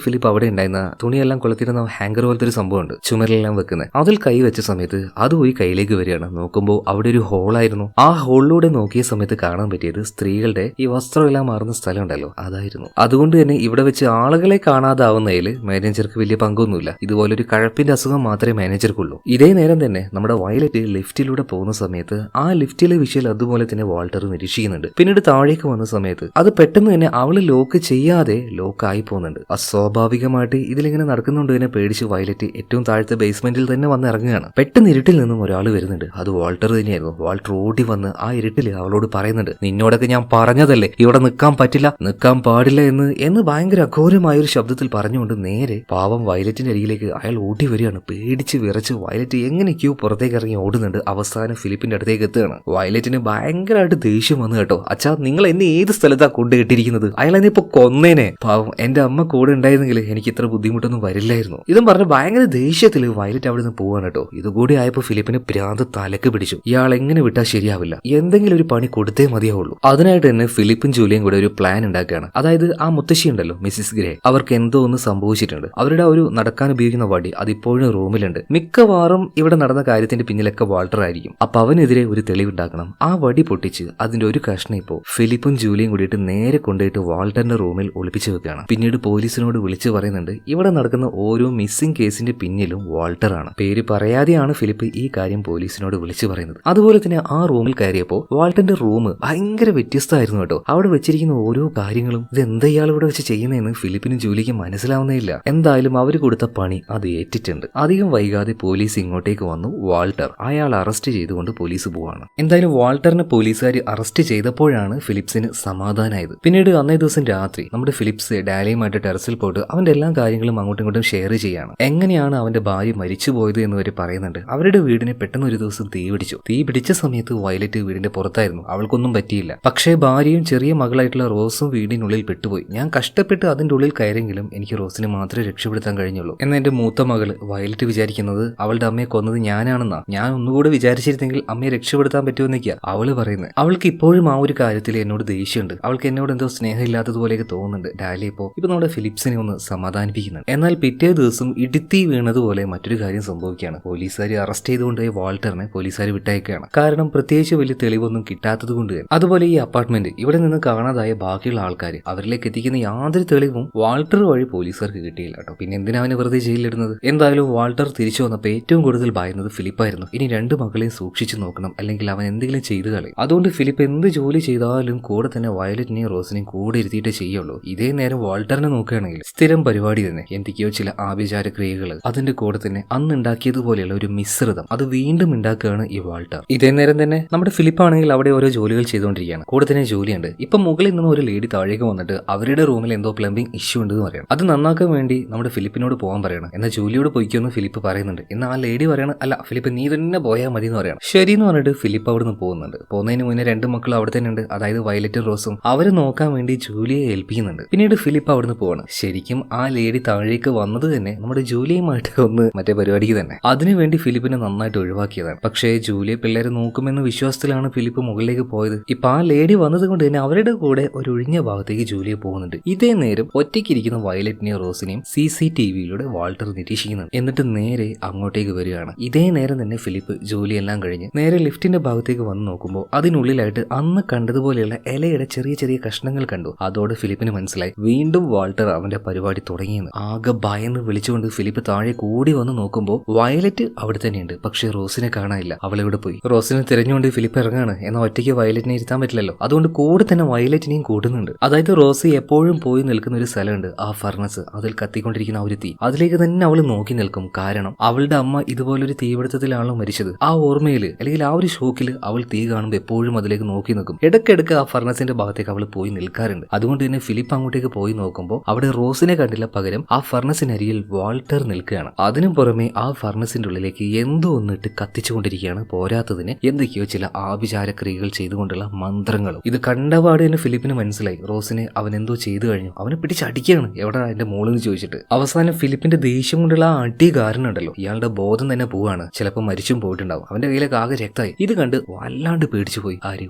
ഫിലിപ്പ് അവിടെ ഉണ്ടായിരുന്ന തുണിയെല്ലാം കൊളുത്തിരുന്ന ഹാങ്കർ പോലത്തെ ഒരു സംഭവമുണ്ട് ചുമരെല്ലാം വെക്കുന്നത്, അതിൽ കൈ വെച്ച സമയത്ത് അത് പോയി കയ്യിലേക്ക് വരികയാണ്. നോക്കുമ്പോൾ അവിടെ ഒരു ഹോളായിരുന്നു. ആ ഹോളിലൂടെ നോക്കിയ സമയത്ത് കാണാൻ പറ്റിയത് സ്ത്രീകളുടെ ഈ വസ്ത്രമെല്ലാം മാറുന്ന സ്ഥലം ഉണ്ടല്ലോ, അതായിരുന്നു. അതുകൊണ്ട് തന്നെ ഇവിടെ വെച്ച് ആളുകളെ കാണാതാവുന്നതിൽ മാനേജർക്ക് വലിയ പങ്കൊന്നുമില്ല. ഇതുപോലൊരു കഴപ്പിന്റെ അസുഖം മാത്രമേ മാനേജർക്കുള്ളൂ. ഇതേ നേരം തന്നെ നമ്മുടെ വയലറ്റ് ലിഫ്റ്റിലൂടെ പോകുന്ന സമയത്ത് ആ ലിഫ്റ്റിലെ വിഷയം അതുപോലെ തന്നെ വാൾട്ടർ നിരീക്ഷിക്കുന്നുണ്ട്. പിന്നീട് താഴേക്ക് വന്ന സമയത്ത് അത് പെട്ടെന്ന് തന്നെ അവള് ലോക്ക് ചെയ്യാതെ ലോക്കായി പോകുന്നുണ്ട്. അസ്വാഭാവികമായിട്ട് ഇതിലിങ്ങനെ നടക്കുന്നുണ്ട് തന്നെ പേടിച്ച് വയലറ്റ് ഏറ്റവും താഴത്തെ ബേസ്മെന്റിൽ തന്നെ വന്ന് ഇറങ്ങുകയാണ്. പെട്ടെന്ന് ഇരുട്ടിൽ നിന്നും ഒരാൾ വരുന്നുണ്ട്. അത് വാൾട്ടർ തന്നെയായിരുന്നു. വാൾട്ടർ ഓടി വന്ന് ആ ഇരുട്ടിൽ അവളോട് പറയുന്നുണ്ട്, നിന്നോടൊക്കെ ഞാൻ പറഞ്ഞതല്ലേ ഇവിടെ നിൽക്കാൻ പറ്റില്ല, നിൽക്കാൻ പാടില്ല എന്ന് ഭയങ്കര അഘോരമായ ഒരു ശബ്ദത്തിൽ പറഞ്ഞുകൊണ്ട് നേരെ പാവം വയലറ്റിന്റെ അരികിലേക്ക് അയാൾ ഓടി വരികയാണ്. പേടിച്ച് വിറച്ച് വയലറ്റ് എങ്ങനെയൊക്കെയോ പുറത്തേക്ക് ഇറങ്ങി ഓടുന്നുണ്ട്. അവസാനം ഫിലിപ്പിന്റെ അടുത്തേക്ക് എത്തുകയാണ്. വയലറ്റിന് ഭയങ്കരമായിട്ട് ദേഷ്യം വന്നു കേട്ടോ. അച്ഛാ, നിങ്ങൾ എന്നെ ഏത് സ്ഥലത്താ കൊണ്ടുകെട്ടിരിക്കുന്നത്? അയാൾ എന്നെ ഇപ്പൊ കൊന്നേനെ. പാവം, എന്റെ അമ്മ കൂടെ ഉണ്ടായിരുന്നെങ്കിൽ എനിക്ക് ഇത്ര ബുദ്ധിമുട്ടൊന്നും വരില്ലായിരുന്നു. ഇതും പറഞ്ഞ് ഭയങ്കര ദേഷ്യത്തിൽ വയലറ്റ് അവിടെ നിന്ന് പോവാണ് കേട്ടോ. ഇതുകൂടി ആയപ്പോൾ ഫിലിപ്പിന് ഭ്രാന്ത് തലക്ക് പിടിച്ചു. ഇയാൾ എങ്ങനെ വിട്ടാൽ ശരിയാവില്ല, എന്തെങ്കിലും ഒരു പണി കൊടുത്തേ മതിയാവുള്ളൂ. അതിനായിട്ട് തന്നെ ഫിലിപ്പും ജൂലിയും കൂടെ ഒരു പ്ലാൻ ഉണ്ടാക്കുകയാണ്. അതായത് ആ മുത്തശ്ശി ഉണ്ടല്ലോ, മിസ്സിസ് ഗ്രേ, അവർക്ക് എന്തോ ഒന്ന് സംഭവിച്ചിട്ടുണ്ട്. അവരുടെ ഒരു നടക്കാൻ ഉപയോഗിക്കുന്ന വടി അതിപ്പോഴും റൂമിലുണ്ട്. മിക്കവാറും ഇവിടെ നടന്ന കാര്യത്തിന്റെ പിന്നിലൊക്കെ വാൾട്ടർ ആയിരിക്കും. അപ്പൊ അവനെതിരെ ഒരു തെളിവുണ്ടാക്കണം. ആ വടി പൊട്ടിച്ച് അതിന്റെ ഒരു കഷ്ണം ഇപ്പോൾ ഫിലിപ്പും ജൂലിയും കൂടിയിട്ട് നേരെ കൊണ്ടുപോയിട്ട് വാൾട്ടറിന്റെ റൂമിൽ ഒളിപ്പിച്ചു വെക്കുകയാണ്. പിന്നീട് പോലീസിനോട് വിളിച്ചു പറയുന്നുണ്ട് ഇവിടെ നടക്കുന്ന ഓരോ മിസ്സിംഗ് കേസിന്റെ പിന്നിലും വാൾട്ടർ ആണ്. പേര് പറയാതെയാണ് ഫിലിപ്പ് ഈ കാര്യം പോലീസിനോട് വിളിച്ചു പറയുന്നത്. അതുപോലെ തന്നെ ആ റൂമിൽ കയറിയപ്പോൾ വാൾട്ടറിന്റെ റൂം ഭയങ്കര വ്യത്യസ്തമായിരുന്നു കേട്ടോ. അവിടെ വെച്ചിരിക്കുന്ന ഓരോ കാര്യങ്ങളും ഇത് എന്താ ഇയാൾ ഇവിടെ വെച്ച് ചെയ്യുന്നതെന്ന് ഫിലിപ്പിനും ജൂലിക്കും മനസ്സിലാവുന്നേയില്ല. എന്തായാലും അവർ കൊടുത്ത പണി അത് ഏറ്റിട്ടുണ്ട്. അധികം വൈകാതെ വൈകാതെ പോലീസ് ഇങ്ങോട്ടേക്ക് വന്നു. വാൾട്ടർ അയാൾ അറസ്റ്റ് ചെയ്തുകൊണ്ട് പോലീസ് പോവാണ്. എന്തായാലും വാൾട്ടറിനെ പോലീസുകാർ അറസ്റ്റ് ചെയ്തപ്പോഴാണ് ഫിലിപ്സിന് സമാധാനമായത്. പിന്നീട് അന്നേ ദിവസം രാത്രി നമ്മുടെ ഫിലിപ്സ് ഡാലിയുമായിട്ട് ടെറസിൽ പോയിട്ട് അവന്റെ എല്ലാ കാര്യങ്ങളും അങ്ങോട്ടും ഇങ്ങോട്ടും ഷെയർ ചെയ്യാണ്. എങ്ങനെയാണ് അവന്റെ ഭാര്യ മരിച്ചു പോയത് എന്ന് വരെ പറയുന്നുണ്ട്. അവരുടെ വീടിനെ പെട്ടെന്ന് ഒരു ദിവസം തീ പിടിച്ചു. തീ പിടിച്ച സമയത്ത് വയലറ്റ് വീടിന്റെ പുറത്തായിരുന്നു. അവൾക്കൊന്നും പറ്റിയില്ല. പക്ഷേ ഭാര്യയും ചെറിയ മകളായിട്ടുള്ള റോസും വീടിനുള്ളിൽ പെട്ടുപോയി. ഞാൻ കഷ്ടപ്പെട്ട് അതിന്റെ ഉള്ളിൽ കയറെങ്കിലും എനിക്ക് റോസിനെ മാത്രമേ രക്ഷപ്പെടുത്താൻ കഴിഞ്ഞുള്ളൂ എന്ന് എന്റെ മൂത്ത മകള് വയലറ്റ് വിചാരിക്കുന്നത് അവളുടെ അമ്മയെ കൊന്നത് ഞാനാണെന്നാ. ഞാൻ ഒന്നുകൂടെ വിചാരിച്ചിരുന്നെങ്കിൽ അമ്മയെ രക്ഷപ്പെടുത്താൻ പറ്റുമെന്നൊക്കെയാ അവള് പറയുന്നത്. അവൾക്ക് ഇപ്പോഴും ആ ഒരു കാര്യത്തിൽ എന്നോട് ദേഷ്യമുണ്ട്. അവൾക്ക് എന്നോട് എന്തോ സ്നേഹമില്ലാത്തതുപോലെയൊക്കെ തോന്നുന്നുണ്ട്. ഡാലി ഇപ്പോ നമ്മുടെ ഫിലിപ്സിനെ ഒന്ന് സമാധാനിപ്പിക്കുന്നുണ്ട്. എന്നാൽ പിറ്റേ ദിവസം ഇടുത്തി വീണതുപോലെ മറ്റൊരു കാര്യം സംഭവിക്കുകയാണ്. പോലീസുകാർ അറസ്റ്റ് ചെയ്തുകൊണ്ടുപോയി വാൾട്ടറിനെ പോലീസുകാർ വിട്ടയക്കുകയാണ്. കാരണം പ്രത്യേകിച്ച് വലിയ തെളിവൊന്നും കിട്ടാത്തത് കൊണ്ട് തന്നെ. അതുപോലെ ഈ അപ്പാർട്ട്മെന്റ് ഇവിടെ നിന്ന് കാണാതായ ബാക്കിയുള്ള ആൾക്കാർ അവരിലേക്ക് എത്തിക്കുന്ന യാതൊരു തെളിവും വാൾട്ടർ വഴി പോലീസുകാർക്ക് കിട്ടിയില്ല കേട്ടോ. പിന്നെ എന്തിനാ അവനെ വെറുതെ ജയിലിലിടുന്നത്? എന്തായാലും വാൾട്ടർ തിരിച്ചു വന്നപ്പോൾ ഏറ്റവും കൂടുതൽ ഭയന്നത് ഫിലിപ്പായിരുന്നു. ഇനി രണ്ട് മക്കളെയും സൂക്ഷിച്ചു നോക്കണം, അല്ലെങ്കിൽ അവൻ എന്തെങ്കിലും ചെയ്തു കളയും. അതുകൊണ്ട് ഫിലിപ്പ് എന്ത് ജോലി ചെയ്താലും കൂടെ തന്നെ വയലറ്റിനെയും റോസിനെയും കൂടെ ഇരുത്തിയിട്ടേ ചെയ്യുള്ളൂ. ഇതേ നേരം വാൾട്ടറിനെ നോക്കുകയാണെങ്കിൽ സ്ഥിരം പരിപാടി തന്നെ. എന്തൊക്കെയോ ചില ആഭിചാര ക്രിയകൾ, അതിന്റെ കൂടെ തന്നെ അന്ന് ഉണ്ടാക്കിയതുപോലെയുള്ള ഒരു മിശ്രിതം അത് വീണ്ടും ഉണ്ടാക്കുകയാണ് ഈ വാൾട്ടർ. ഇതേ നേരം തന്നെ നമ്മുടെ ഫിലിപ്പ് ആണെങ്കിൽ അവിടെ ഓരോ ജോലികൾ ചെയ്തുകൊണ്ടിരിക്കുകയാണ്. കൂടെ തന്നെ ജോലിയുണ്ട്. ഇപ്പൊ മുകളിൽ നിന്ന് ഒരു ലേഡി താഴേക്ക് വന്നിട്ട് അവരുടെ റൂമിൽ എന്തോ പ്ലംബിംഗ് ഇഷ്യൂ ഉണ്ടെന്ന് പറയണം. അത് നന്നാക്കാൻ വേണ്ടി നമ്മുടെ ഫിലിപ്പിനോട് പോകാൻ പറയണം. എന്നാൽ ജോലിയോട് പോയിക്കൊന്ന് ഫിലിപ്പ് പറയുന്നുണ്ട്. എന്നാൽ ആ ലേഡി പറയണം, അല്ല ഫിലിപ്പ് നീ തന്നെ പോയാൽ മതി എന്ന് പറയണം. ശരി എന്ന് പറഞ്ഞിട്ട് ഫിലിപ്പ് അവിടെ നിന്ന് പോകുന്നുണ്ട്. പോകുന്നതിന് മുന്നേ രണ്ട് മക്കളും അവിടെ തന്നെ ഉണ്ട്. അതായത് വയലറ്റും റോസും അവരെ നോക്കാൻ വേണ്ടി ജൂലിയെ ഏൽപ്പിക്കുന്നുണ്ട്. പിന്നീട് ഫിലിപ്പ് അവിടെ നിന്ന് പോവാണ്. ശരിക്കും ആ ലേഡി താഴേക്ക് വന്നത് തന്നെ നമ്മുടെ ജൂലിയുമായിട്ട് ഒന്ന് മറ്റേ പരിപാടിക്ക് തന്നെ. അതിനുവേണ്ടി ഫിലിപ്പിനെ നന്നായിട്ട് ഒഴിവാക്കിയതാണ്. പക്ഷേ ജൂലിയെ പിള്ളേരെ നോക്കുമെന്ന വിശ്വാസത്തിലാണ് ഫിലിപ്പ് മുകളിലേക്ക് പോയത്. ഇപ്പൊ ആ ലേഡി വന്നത് കൊണ്ട് തന്നെ അവരുടെ കൂടെ ഒരു ഒഴിഞ്ഞ ഭാഗത്തേക്ക് ജൂലിയെ പോകുന്നുണ്ട്. ഇതേ നേരം ഒറ്റയ്ക്കിരിക്കുന്ന വയലറ്റിനെയും റോസിനെയും CCTVയിലൂടെ വാൾട്ടർ നിരീക്ഷിക്കുന്നുണ്ട്. എന്നിട്ട് നേരെ അങ്ങോട്ടേക്ക് വരികയാണ്. ഇതേ നേരം തന്നെ ഫിലിപ്പ് ജോലിയെല്ലാം കഴിഞ്ഞ് നേരെ ലിഫ്റ്റിന്റെ ഭാഗത്തേക്ക് വന്ന് നോക്കുമ്പോൾ അതിനുള്ളിലായിട്ട് അന്ന് കണ്ടതുപോലെയുള്ള ഇലയുടെ ചെറിയ ചെറിയ കഷ്ണങ്ങൾ കണ്ടു. അതോടെ ഫിലിപ്പിന് മനസ്സിലായി വീണ്ടും വാൾട്ടർ അവന്റെ പരിപാടി തുടങ്ങിയെന്ന്. ആകെ ഭയന്ന് വിളിച്ചുകൊണ്ട് ഫിലിപ്പ് താഴെ കൂടി വന്ന് നോക്കുമ്പോൾ വയലറ്റ് അവിടെ തന്നെയുണ്ട്. പക്ഷേ റോസിനെ കാണാനില്ല. അവളെവിടെ പോയി? റോസിനെ തിരഞ്ഞുകൊണ്ട് ഫിലിപ്പ് ഇറങ്ങാണ്. എന്നാൽ ഒറ്റയ്ക്ക് വയലറ്റിനെ ഇരുത്താൻ പറ്റില്ലല്ലോ. അതുകൊണ്ട് കൂടെ തന്നെ വയലറ്റിനെയും കൂടുന്നുണ്ട്. അതായത് റോസി എപ്പോഴും പോയി നിൽക്കുന്ന ഒരു സ്ഥലമുണ്ട്, ആ ഫർണസ്. അതിൽ കത്തിക്കൊണ്ടിരിക്കുന്ന ആ ഒരു തീ, അതിലേക്ക് തന്നെ അവൾ നോക്കി നിൽക്കും. കാരണം അവളുടെ അമ്മ ഇതുപോലൊരു തീപിടുത്തത്തിലാണല്ലോ മരിച്ചത്. ആ ഓർമ്മയില് അല്ലെങ്കിൽ ആ ഒരു ഷോക്കിൽ അവൾ തീ കാണുമ്പോൾ എപ്പോഴും അതിലേക്ക് നോക്കി നിൽക്കും. ഇടയ്ക്കിടയ്ക്ക് ആ ഫർണസിന്റെ ഭാഗത്തേക്ക് അവൾ പോയി നിൽക്കാറുണ്ട്. അതുകൊണ്ട് തന്നെ ഫിലിപ്പ് അങ്ങോട്ടേക്ക് പോയി നോക്കുമ്പോൾ അവിടെ റോസിനെ കണ്ടില്ല. പകരം ആ ഫർണസിനരിയിൽ വാൾട്ടർ നിൽക്കുകയാണ്. അതിനു പുറമെ ആ ഫർണസിന്റെ ഉള്ളിലേക്ക് എന്തോ ഒന്നിട്ട് കത്തിച്ചുകൊണ്ടിരിക്കുകയാണ്. പോരാത്തതിന് എന്തൊക്കെയോ ചില ആഭിചാര ക്രിയകൾ ചെയ്തുകൊണ്ടുള്ള മന്ത്രങ്ങളും. ഇത് കണ്ടപാട് തന്നെ ഫിലിപ്പിന് മനസ്സിലായി റോസിനെ അവൻ എന്തോ ചെയ്തു കഴിഞ്ഞു. അവനെ പിടിച്ചടിക്കുകയാണ്. എവിടെ എന്റെ മോളെന്ന് ചോദിച്ചിട്ട്. അവസാനം ഫിലിപ്പിന്റെ ദേഷ്യം കൊണ്ടുള്ള ആ അടി കാരണം ഉണ്ടല്ലോ ഇയാളുടെ ബോധം തന്നെ പോവാണ്. ചിലപ്പോൾ മരിച്ചും പോയിട്ടുണ്ടാവും. അവന്റെ കയ്യിലേക്ക് ആകെ രക്തമായി. ഇത് കണ്ട് വല്ലാണ്ട് പേടിച്ചു പോയി ആര്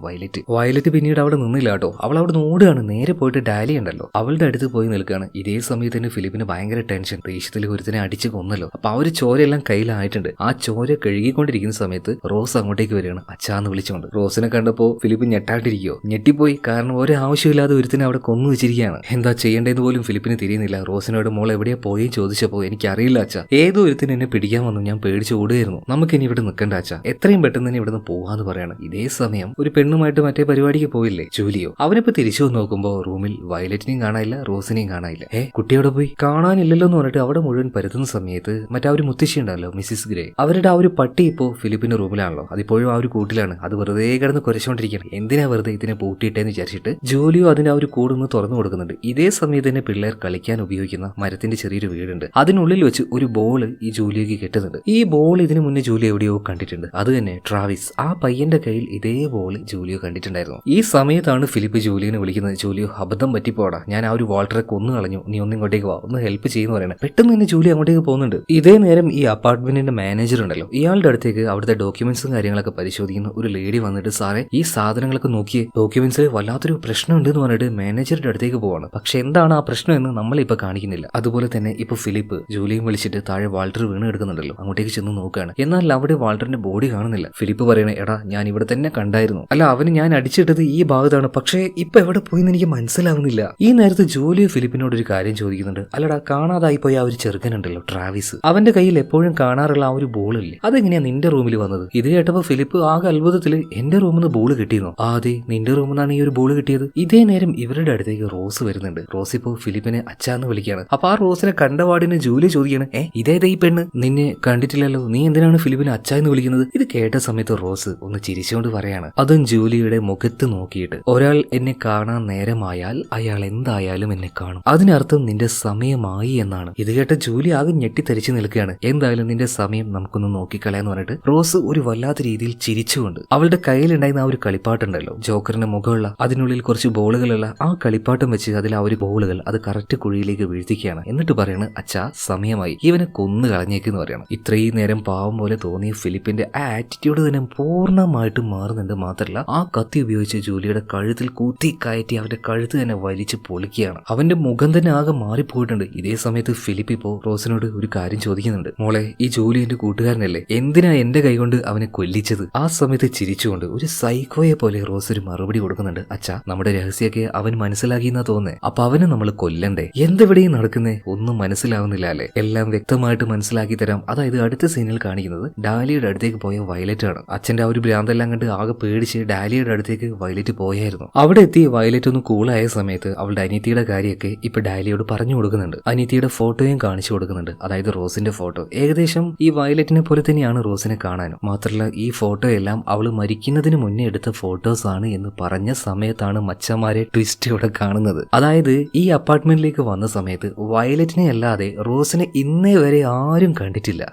വയലറ്റ് പിന്നീട് അവിടെ നിന്നില്ല കേട്ടോ. അവൾ അവിടെ ഓടുകയാണ്. നേരെ പോയിട്ട് ഡാലി ഉണ്ടല്ലോ അവളുടെ അടുത്ത് പോയി നിൽക്കുകയാണ്. ഇതേ സമയത്ത് തന്നെ ഫിലിപ്പിന് ഭയങ്കര ടെൻഷൻ. ദേഷ്യത്തിൽ ഒരുത്തിനെ അടിച്ച് കൊന്നല്ലോ. അപ്പൊ ആ ഒരു ചോരയെല്ലാം കയ്യിലായിട്ടുണ്ട്. ആ ചോര കഴുകിക്കൊണ്ടിരിക്കുന്ന സമയത്ത് റോസ് അങ്ങോട്ടേക്ക് വരികയാണ് അച്ഛാന്ന് വിളിച്ചുകൊണ്ട്. റോസിനെ കണ്ടപ്പോൾ ഫിലിപ്പ് ഞെട്ടാണ്ടിരിക്കോ? ഞെട്ടിപ്പോയി. കാരണം ഒരു ആവശ്യമില്ലാതെ ഒരുത്തിനെ അവിടെ കൊന്നു വെച്ചിരിക്കുകയാണ്. എന്താ ചെയ്യേണ്ടതെന്ന് പോലും ഫിലിപ്പിന് തിരിയുന്നില്ല. റോസിനോട് മോൾ എവിടെയാ പോയി ചോദിച്ചപ്പോൾ എനിക്കറിയില്ല അച്ഛാ, ഏതോ ഒരുത്തിന് എന്നെ പിടിക്കാൻ വന്നു, ഞാൻ പേടിച്ച് ഓടുകയായിരുന്നു. നമുക്കിനി ഇവിടെ നിൽക്കണ്ട അച്ഛാ, എത്രയും പെട്ടെന്ന് തന്നെ ഇവിടെ നിന്ന് പോവാന്ന് പറയാണ്. ഇതേ സമയം ഒരു പെണ്ണുമായിട്ട് മറ്റേ പരിപാടിക്ക് പോയില്ലേ ജൂലിയോ, അവനിപ്പോ തിരിച്ചു നോക്കുമ്പോ റൂമിൽ വയലറ്റിനെയും കാണാനില്ല, റോസിനെയും കാണാനില്ല. കുട്ടിയോടെ പോയി കാണാനില്ലല്ലോ എന്ന് പറഞ്ഞിട്ട് അവിടെ മുഴുവൻ പരുത്തുന്ന സമയത്ത് മറ്റേ ഒരു മുത്തശ്ശി ഉണ്ടല്ലോ മിസ്സിസ് ഗ്രേ, അവരുടെ ആ ഒരു പട്ടി ഇപ്പോ ഫിലിപ്പിന്റെ റൂമിലാണല്ലോ. അതിപ്പോഴും ആ ഒരു കൂട്ടിലാണ്. അത് വെറുതെ കിടന്ന് കുരച്ചുകൊണ്ടിരിക്കുകയാണ്. എന്തിനാ വെറുതെ ഇതിനെ പൂട്ടിയിട്ടേന്ന് വിചാരിച്ചിട്ട് ജോലിയോ അതിന്റെ ആ ഒരു കൂടൊന്ന് തുറന്നു കൊടുക്കുന്നുണ്ട്. ഇതേ സമയത്ത് തന്നെ പിള്ളേർ കളിക്കാൻ ഉപയോഗിക്കുന്ന മരത്തിന്റെ ചെറിയൊരു വീടുണ്ട്. അതിനുള്ളിൽ വെച്ച് ഒരു ബോള് ഈ ജൂലിയക്ക് കെട്ടുന്നുണ്ട്. ഈ ബോൾ ഇതിനു മുന്നേ ജൂലിയ എവിടെയോ കണ്ടിട്ടുണ്ട്. അത് തന്നെ ട്രാവിസ്, ആ പയ്യന്റെ കയ്യിൽ ഇതേ ബോൾ ജൂലിയോ കണ്ടിട്ടുണ്ടായിരുന്നു. ഈ സമയത്താണ് ഫിലിപ്പ് ജൂലിയനെ വിളിക്കുന്നത്. ജൂലിയോ അബദ്ധം പറ്റിപ്പോടാ, ഞാൻ ആ ഒരു വാൾട്ടറെ കൊന്നു കളഞ്ഞു, നീ ഒന്ന് ഇങ്ങോട്ടേക്ക് വാ, ഒന്ന് ഹെൽപ്പ് ചെയ്യുന്ന പറയണേ. പെട്ടെന്ന് തന്നെ ജൂലി അങ്ങോട്ടേക്ക് പോകുന്നുണ്ട്. ഇതേ നേരം ഈ അപ്പാർട്ട്മെന്റിന്റെ മാനേജർ ഉണ്ടല്ലോ ഇയാളുടെ അടുത്തേക്ക് അവിടുത്തെ ഡോക്യുമെന്റ്സും കാര്യങ്ങളൊക്കെ പരിശോധിക്കുന്ന ഒരു ലേഡി വന്നിട്ട് സാറേ ഈ സാധനങ്ങളൊക്കെ നോക്കിയേ, ഡോക്യുമെന്റ്സിൽ വല്ലാത്തൊരു പ്രശ്നം ഉണ്ട് എന്ന് പറഞ്ഞിട്ട് മാനേജറുടെ അടുത്തേക്ക് പോവാണ്. പക്ഷെ എന്താണ് ആ പ്രശ്നം എന്ന് നമ്മളിപ്പോ കാണിക്കുന്നില്ല. അതുപോലെ തന്നെ ഇപ്പൊ ഫിലിപ്പ് ജൂലിയും വിളിച്ചിട്ട് താഴെ വാൾട്ടർ വീണ് എടുക്കുന്നുണ്ടല്ലോ, അങ്ങോട്ടേക്ക് ചെന്ന് നോക്കുകയാണ്. എന്നാൽ അവിടെ വാൾട്ടറിന്റെ ബോഡി കാണുന്നില്ല. ഫിലിപ്പ് പറയണേ എടാ ഞാൻ ഇവിടെ തന്നെ കണ്ടായിരുന്നു, അല്ല അവന് ഞാൻ അടിച്ചിട്ടത് ഈ ഭാഗത്താണ്, പക്ഷേ ഇപ്പൊ എവിടെ പോയിന്ന് എനിക്ക് മനസ്സിലാവുന്നില്ല. ഈ നേരത്ത് ജൂലിയോ ഫിലിപ്പിനോട് ഒരു കാര്യം ചോദിക്കുന്നുണ്ട്. അല്ലടാ കാണാതായി പോയ ആ ഒരു ചെറുക്കനുണ്ടല്ലോ ട്രാവിസ്, അവന്റെ കയ്യിൽ എപ്പോഴും കാണാറുള്ള ആ ഒരു ബോളില്ലേ, അതെങ്ങനെയാ നിന്റെ റൂമിൽ വന്നത്? ഇത് കേട്ടപ്പോ ഫിലിപ്പ് ആകെ അത്ഭുതത്തില് എന്റെ റൂമിൽ നിന്ന് ബോൾ കിട്ടിയെന്നോ? അതെ നിന്റെ റൂമിൽ നിന്നാണ് ഈ ഒരു ബോൾ കിട്ടിയത്. ഇതേ നേരം ഇവരുടെ അടുത്തേക്ക് റോസ് വരുന്നുണ്ട്. റോസ് ഇപ്പോ ഫിലിപ്പിനെ അച്ഛാന്ന് വിളിക്കുകയാണ്. അപ്പൊ ആ റോസിനെ കണ്ടപാടിന് ജൂലി ചോദിക്കുകയാണ് ഇതേതാ ഈ പെണ്ണ്? നിന്നെ കണ്ടിട്ടില്ലല്ലോ, നീ എന്തിനാണ് ഫിലിപ്പിനെ അച്ഛ എന്ന് വിളിക്കുന്നത്? ഇത് കേട്ട സമയത്ത് റോസ് ഒന്ന് ചിരിച്ചുകൊണ്ട് പറയാണ്, അതും ജൂലിയുടെ മുഖത്ത് നോക്കിയിട്ട്, ഒരാൾ എന്നെ കാണാൻ നേരമായാൽ അയാൾ എന്തായാലും എന്നെ കാണും, അതിനർത്ഥം നിന്റെ സമയമായി എന്നാണ്. ഇത് കേട്ട ജൂലി ആകെ ഞെട്ടിത്തരിച്ചു നിൽക്കുകയാണ്. എന്തായാലും നിന്റെ സമയം നമുക്കൊന്ന് നോക്കിക്കളയാന്ന് പറഞ്ഞിട്ട് റോസ് ഒരു വല്ലാത്ത രീതിയിൽ ചിരിച്ചുകൊണ്ട് അവളുടെ കയ്യിലുണ്ടായിരുന്ന ആ ഒരു കളിപ്പാട്ടുണ്ടല്ലോ, ജോക്കറിന്റെ മുഖമുള്ള, അതിനുള്ളിൽ കുറച്ച് ബോളുകളുള്ള ആ കളിപ്പാട്ടം വെച്ച് അതിൽ ആ ഒരു ബോളുകൾ അത് കറക്റ്റ് കുഴിയിലേക്ക് വീഴ്ത്തിക്കുകയാണ്. എന്നിട്ട് പറയാണ്, അച്ഛാ സമയമായി, ഇവനെ കൊന്നു കളഞ്ഞേക്കെന്ന് പറയണം. ഇത്രയും നേരം പാവം പോലെ തോന്നിയ ഫിലിപ്പിന്റെ ആ ആറ്റിറ്റ്യൂഡ് തന്നെ പൂർണ്ണമായിട്ടും മാറുന്നുണ്ട്. മാത്രമല്ല ആ കത്തി ഉപയോഗിച്ച് ജൂലിയുടെ കഴുത്തിൽ കുത്തി കയറ്റി അവന്റെ കഴുത്ത് തന്നെ വലിച്ചു പൊളിക്കുകയാണ്. അവന്റെ മുഖം തന്നെ ആകെ മാറിപ്പോയിട്ടുണ്ട്. ഇതേ സമയത്ത് ഫിലിപ്പ് ഇപ്പോ റോസിനോട് ഒരു കാര്യം ചോദിക്കുന്നുണ്ട്, മോളെ ഈ ജൂലി എന്റെ കൂട്ടുകാരനല്ലേ, എന്തിനാ എന്റെ കൈകൊണ്ട് അവനെ കൊല്ലിച്ചത്? ആ സമയത്ത് ചിരിച്ചുകൊണ്ട് ഒരു സൈക്കോയെ പോലെ റോസ് ഒരു മറുപടി കൊടുക്കുന്നുണ്ട്, അച്ഛാ നമ്മുടെ രഹസ്യമൊക്കെ അവൻ മനസ്സിലാക്കിയെന്നാ തോന്നേ, അപ്പൊ അവനെ നമ്മൾ കൊല്ലണ്ടേ? എന്തെവിടെയും നടക്കുന്നേ ഒന്നും മനസ്സിലാവുന്നില്ല അല്ലേ? എല്ലാം വ്യക്തമായിട്ട് മനസ്സിലാക്കി തരാം. അതായത് അടുത്ത സീനിൽ കാണിക്കുന്നത് ഡാലിയുടെ അടുത്തേക്ക് പോയ വയലറ്റ് ആണ്. അച്ഛന്റെ ആ ഒരു ഭ്രാന്തെല്ലാം കണ്ട് ആകെ പേടിച്ച് ഡാലിയുടെ അടുത്തേക്ക് വയലറ്റ് പോയായിരുന്നു. അവിടെ എത്തി വയലറ്റ് ഒന്ന് കൂളായ സമയത്ത് അവളുടെ അനിയത്തിയുടെ കാര്യമൊക്കെ ഇപ്പൊ ഡാലിയോട് പറഞ്ഞു കൊടുക്കുന്നുണ്ട്. അനിയത്തിയുടെ ഫോട്ടോയും കാണിച്ചു കൊടുക്കുന്നുണ്ട്, അതായത് റോസിന്റെ ഫോട്ടോ. ഏകദേശം ഈ വയലറ്റിനെ പോലെ തന്നെയാണ് റോസിനെ കാണാനും. മാത്രമല്ല ഈ ഫോട്ടോ എല്ലാം അവള് മരിക്കുന്നതിന് മുന്നേ എടുത്ത ഫോട്ടോസ് ആണ് എന്ന് പറഞ്ഞ സമയത്താണ് മച്ചന്മാരെ ട്വിസ്റ്റ് ഇവിടെ കാണുന്നത്. അതായത് ഈ അപ്പാർട്ട്മെന്റിലേക്ക് വന്ന സമയത്ത് വയലറ്റിനെ അല്ലാതെ റോസിനെ ഇന്നേ വരെ ആരും കണ്ടിട്ടില്ല.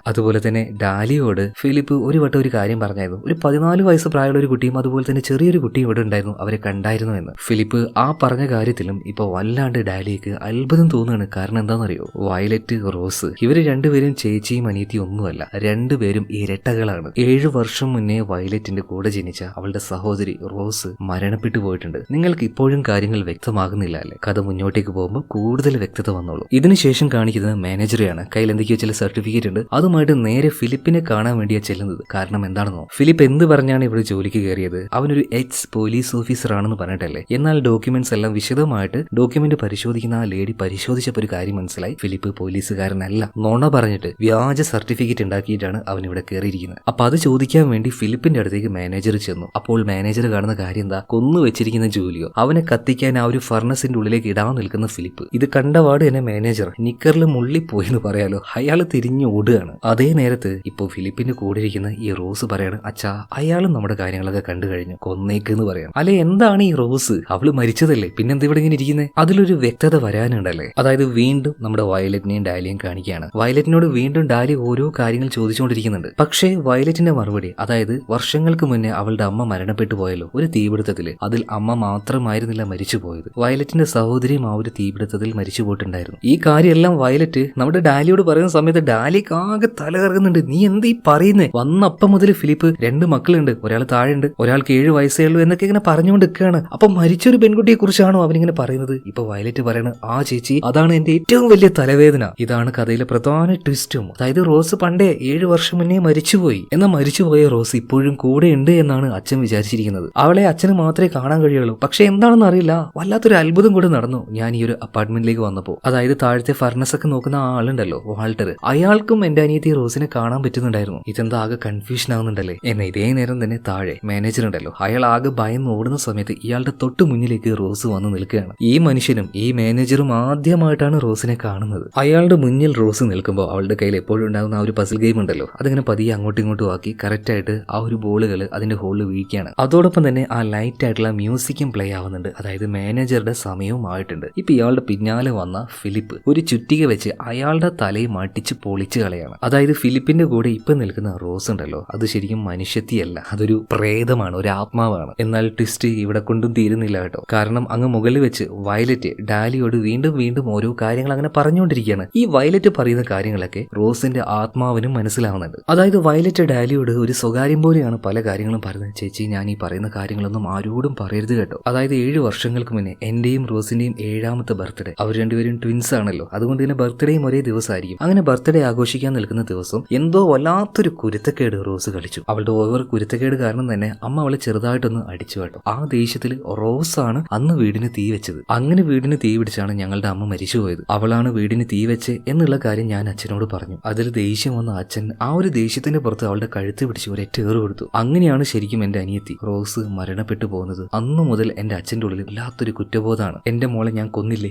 അതുപോലെ തന്നെ ഡാലിയോട് ഫിലിപ്പ് ഒരു വട്ടം ഒരു കാര്യം പറഞ്ഞായിരുന്നു, ഒരു 14 വയസ്സ് പ്രായമുള്ള ഒരു കുട്ടിയും അതുപോലെ തന്നെ ചെറിയൊരു കുട്ടിയും ഇവിടെ ഉണ്ടായിരുന്നു, അവരെ കണ്ടായിരുന്നു എന്ന്. ഫിലിപ്പ് ആ പറഞ്ഞ കാര്യത്തിലും ഇപ്പൊ വല്ലാണ്ട് ഡാലിക്ക് അത്ഭുതം തോന്നുകയാണ്. കാരണം എന്താണെന്നറിയോ, വയലറ്റ് റോസ് ഇവര് രണ്ടുപേരും ചേച്ചിയും അനിയത്തിയും ഒന്നുമല്ല, രണ്ടുപേരും ഇരട്ടകളാണ്. 7 വർഷം മുന്നേ വയലറ്റിന്റെ കൂടെ ജനിച്ച അവളുടെ സഹോദരി റോസ് മരണപ്പെട്ടു പോയിട്ടുണ്ട്. നിങ്ങൾക്ക് ഇപ്പോഴും കാര്യങ്ങൾ വ്യക്തമാകുന്നില്ല അല്ലെ? കഥ മുന്നോട്ടേക്ക് പോകുമ്പോൾ കൂടുതൽ വ്യക്തത വന്നോളൂ. ഇതിനുശേഷം കാണിക്കുന്നത് മാനേജറെയാണ്. കയ്യിൽ എന്തൊക്കെയോ ചില സർട്ടിഫിക്കറ്റ് ഉണ്ട്, അതുമായിട്ട് നേരെ ഫിലിപ്പിനെ കാണാൻ വേണ്ടിയാ ചെല്ലുന്നത്. കാരണം എന്താണെന്നോ, ഫിലിപ്പ് എന്ത് പറഞ്ഞാണ് ഇവിടെ ജോലിക്ക് കയറിയത്? അവനൊരു എക്സ് പോലീസ് ഓഫീസർ ആണെന്ന് പറഞ്ഞിട്ടല്ലേ? എന്നാൽ ഡോക്യുമെന്റ്സ് എല്ലാം വിശദമായിട്ട് ഡോക്യുമെന്റ് പരിശോധിക്കുന്ന ആ ലേഡി പരിശോധിച്ചപ്പോൾ ഒരു കാര്യം മനസ്സിലായി, ഫിലിപ്പ് പോലീസുകാരനല്ല, നുണ പറഞ്ഞിട്ട് വ്യാജ സർട്ടിഫിക്കറ്റ് ഉണ്ടാക്കിയിട്ടാണ് അവൻ ഇവിടെ കയറിയിരിക്കുന്നത്. അപ്പൊ അത് ചോദിക്കാൻ വേണ്ടി ഫിലിപ്പിന്റെ അടുത്തേക്ക് മാനേജർ ചെന്നു. അപ്പോൾ മാനേജർ കാണുന്ന കാര്യം എന്താ, കൊന്നു വെച്ചിരിക്കുന്ന ജോലിയോ, അവനെ കത്തിക്കാൻ ആ ഒരു ഫർണസിന്റെ ഉള്ളിലേക്ക് ഇടാൻ നിൽക്കുന്ന ഫിലിപ്പ്. ഇത് കണ്ടപാട് തന്നെ മാനേജർ നിക്കറിൽ മുള്ളിപ്പോയി എന്ന് പറയാലോ, അയാൾ തിരിഞ്ഞു ഓടുകയാണ്. അതേ നേരത്ത് ഇപ്പോ ഫിലിപ്പിന്റെ കൂടെ ഇരിക്കുന്ന ഈ റോസ് പറയാണ്, അച്ഛാ അയാളും നമ്മുടെ കാര്യങ്ങളൊക്കെ കണ്ടു കഴിഞ്ഞു, കൊന്നേക്ക് എന്ന് പറയാം. അല്ലെ എന്താണ് ഈ റോസ്, അവള് മരിച്ചതല്ലേ, പിന്നെന്താ ഇവിടെ ഇങ്ങനെ ഇരിക്കുന്നത്? അതിലൊരു വ്യക്തത വരാനുണ്ടല്ലേ? അതായത് വീണ്ടും നമ്മുടെ വയലറ്റിനെയും ഡാലിയും കാണിക്കുകയാണ്. വയലറ്റിനോട് വീണ്ടും ഡാലി ഓരോ കാര്യങ്ങൾ ചോദിച്ചുകൊണ്ടിരിക്കുന്നുണ്ട്. പക്ഷേ വയലറ്റിന്റെ മറുപടി, അതായത് വർഷങ്ങൾക്ക് മുന്നേ അവളുടെ അമ്മ മരണപ്പെട്ടു പോയല്ലോ ഒരു തീപിടുത്തത്തില്, അതിൽ അമ്മ മാത്രമായിരുന്നില്ല മരിച്ചു പോയത്, വയലറ്റിന്റെ സഹോദരിയും ആ ഒരു തീപിടുത്തത്തിൽ മരിച്ചു പോയിട്ടുണ്ടായിരുന്നു. ഈ കാര്യമെല്ലാം വയലറ്റ് നമ്മുടെ ഡാലിയോട് പറയുന്ന സമയത്ത് ഡാലിക്ക് ആകെ തലകറങ്ങുന്നുണ്ട്. നീ എന്താ ഈ പറയുന്നേ? വന്നപ്പം മുതൽ ഫിലിപ്പ് 2 മക്കളുണ്ട്, ഒരാൾ താഴെയുണ്ട്, ഒരാൾക്ക് 7 വയസ്സേ ഉള്ളൂ എന്നൊക്കെ ഇങ്ങനെ പറഞ്ഞുകൊണ്ട് നിൽക്കുകയാണ്. അപ്പൊ മരിച്ചൊരു പെൺകുട്ടിയെ കുറിച്ചാണോ അവനിങ്ങനെ പറയുന്നത്? ഇപ്പൊ വയലറ്റ് പറയണ, ആ ചേച്ചി അതാണ് എന്റെ ഏറ്റവും വലിയ തലവേദന. ഇതാണ് കഥയിലെ പ്രധാന ട്വിസ്റ്റും. അതായത് റോസ് പണ്ടേ 7 വർഷം മുന്നേ മരിച്ചുപോയി. എന്നാൽ മരിച്ചുപോയ റോസ് ഇപ്പോഴും കൂടെ ഉണ്ട് എന്നാണ് അച്ഛൻ വിചാരിച്ചിരിക്കുന്നത്. അവളെ അച്ഛന് മാത്രമേ കാണാൻ കഴിയുള്ളൂ. പക്ഷെ എന്താണെന്ന് അറിയില്ല, വല്ലാത്തൊരു അത്ഭുതം കൂടെ നടന്നു ഞാൻ ഈ ഒരു അപ്പാർട്ട്മെന്റിലേക്ക് വന്നപ്പോൾ. അതായത് താഴത്തെ ഫർണസ് ഒക്കെ നോക്കുന്ന ആ ആളുണ്ടല്ലോ, വാൾട്ടർ, അയാൾക്കും എന്റെ അനിയത്തി റോസിനെ കാണാൻ പറ്റുന്നുണ്ടായിരുന്നു. ഇതെന്താ ആകെ കൺഫ്യൂഷൻ ആവുന്നുണ്ടല്ലേ? എന്നാൽ ഇതേ നേരം തന്നെ താഴെ മാനേജർ ഉണ്ടല്ലോ, അയാൾ ആകെ ഭയന്ന് ഓടുന്ന സമയത്ത് ഇയാളുടെ തൊട്ട് മുന്നിലേക്ക് റോസ് വന്ന് നിൽക്കുകയാണ്. ഈ മനുഷ്യനും ഈ മാനേജറും ആദ്യമായിട്ടാണ് റോസിനെ കാണുന്നത്. അയാളുടെ മുന്നിൽ റോസ് നിൽക്കുമ്പോൾ അവളുടെ കയ്യിൽ എപ്പോഴും ഉണ്ടാകുന്ന ആ ഒരു പസിൽ ഗെയിം ഉണ്ടല്ലോ, അതിങ്ങനെ പതിയെ അങ്ങോട്ടും ഇങ്ങോട്ടും ആക്കി കറക്റ്റായിട്ട് ആ ഒരു ബോളുകൾ അതിന്റെ ഹോളിൽ വീഴ്ചയാണ്. അതോടൊപ്പം തന്നെ ആ ലൈറ്റ് ആയിട്ടുള്ള മ്യൂസിക്കും പ്ലേ ആവുന്നുണ്ട്. അതായത് മാനേജറുടെ സമയവും ആയിട്ടുണ്ട്. ഇപ്പൊ ഇയാളുടെ പിന്നാലെ വന്ന ഫിലിപ്പ് ഒരു ചുറ്റിക വെച്ച് അയാളുടെ തലയും മട്ടിച്ച് പൊളിച്ചു കളയാണ്. അതായത് ഫിലിപ്പിന്റെ കൂടെ ഇപ്പൊ നിൽക്കുന്ന റോസ് ഉണ്ടല്ലോ, അത് ശരിക്കും മനുഷ്യത്തിയല്ല, അതൊരു പ്രേതമാണ്, ഒരു ആത്മാവാണ്. എന്നാൽ ട്വിസ്റ്റ് ഇവിടെ കൊണ്ടും തീരുന്നില്ല കേട്ടോ. കാരണം അങ്ങ് മുകളിൽ വെച്ച് വയലറ്റ് ഡാലിയോട് വീണ്ടും വീണ്ടും ഓരോ കാര്യങ്ങൾ അങ്ങനെ പറഞ്ഞുകൊണ്ടിരിക്കുകയാണ്. ഈ വയലറ്റ് പറയുന്ന കാര്യങ്ങളൊക്കെ റോസിന്റെ ആത്മാവിനും മനസ്സിലാവുന്നുണ്ട്. അതായത് വയലറ്റ് ഡാലിയോട് ഒരു സ്വകാര്യം പോലെയാണ് പല കാര്യങ്ങളും പറയുന്നത്. ചേച്ചി ഞാൻ ഈ പറയുന്ന കാര്യങ്ങളൊന്നും ആരോടും പറയരുത് കേട്ടോ. അതായത് 7 വർഷങ്ങൾക്ക് മുന്നേ എന്റെയും റോസിന്റെയും 7ാമത്തെ ബർത്ത്ഡേ, അവർ രണ്ടുപേരും ട്വിൻസ് ആണല്ലോ, അതുകൊണ്ട് തന്നെ ബർത്ത്ഡേയും ഒരേ ദിവസമായിരിക്കും. അങ്ങനെ ബർത്ത്ഡേ ആഘോഷിക്കാൻ നിൽക്കുന്ന ദിവസം എന്തോ വല്ലാത്തൊരു കുരുത്തക്കേട് റോസ് കളിച്ചു. അവളുടെ ഓവർ കുരുത്തക്കേട് കാരണം തന്നെ അമ്മ അവളെ ചെറുതായിട്ടൊന്ന് അടിച്ചു കേട്ടോ. ആ ദേഷ്യത്തിൽ റോസാണ് അന്ന് വീടിന് തീ വെച്ചത്. അങ്ങനെ വീടിന് തീ പിടിച്ചാണ് ഞങ്ങളുടെ അമ്മ മരിച്ചുപോയത്. അവളാണ് വീടിന് തീ വെച്ച് എന്നുള്ള കാര്യം ഞാൻ അച്ഛനോട് പറഞ്ഞു. അതിൽ ദേഷ്യം വന്ന അച്ഛൻ ആ ഒരു ദേഷ്യത്തിന്റെ പുറത്ത് അവളുടെ കഴുത്ത് പിടിച്ച് ഒരേറ് കൊടുത്തു. അങ്ങനെയാണ് ശരിക്കും എന്റെ അനിയത്തി റോസ് മരണപ്പെട്ടു പോകുന്നത്. അന്നു മുതൽ എന്റെ അച്ഛന്റെ ഉള്ളിൽ വല്ലാത്തൊരു കുറ്റബോധമാണ്. എന്റെ മോളെ ഞാൻ കൊന്നില്ലേ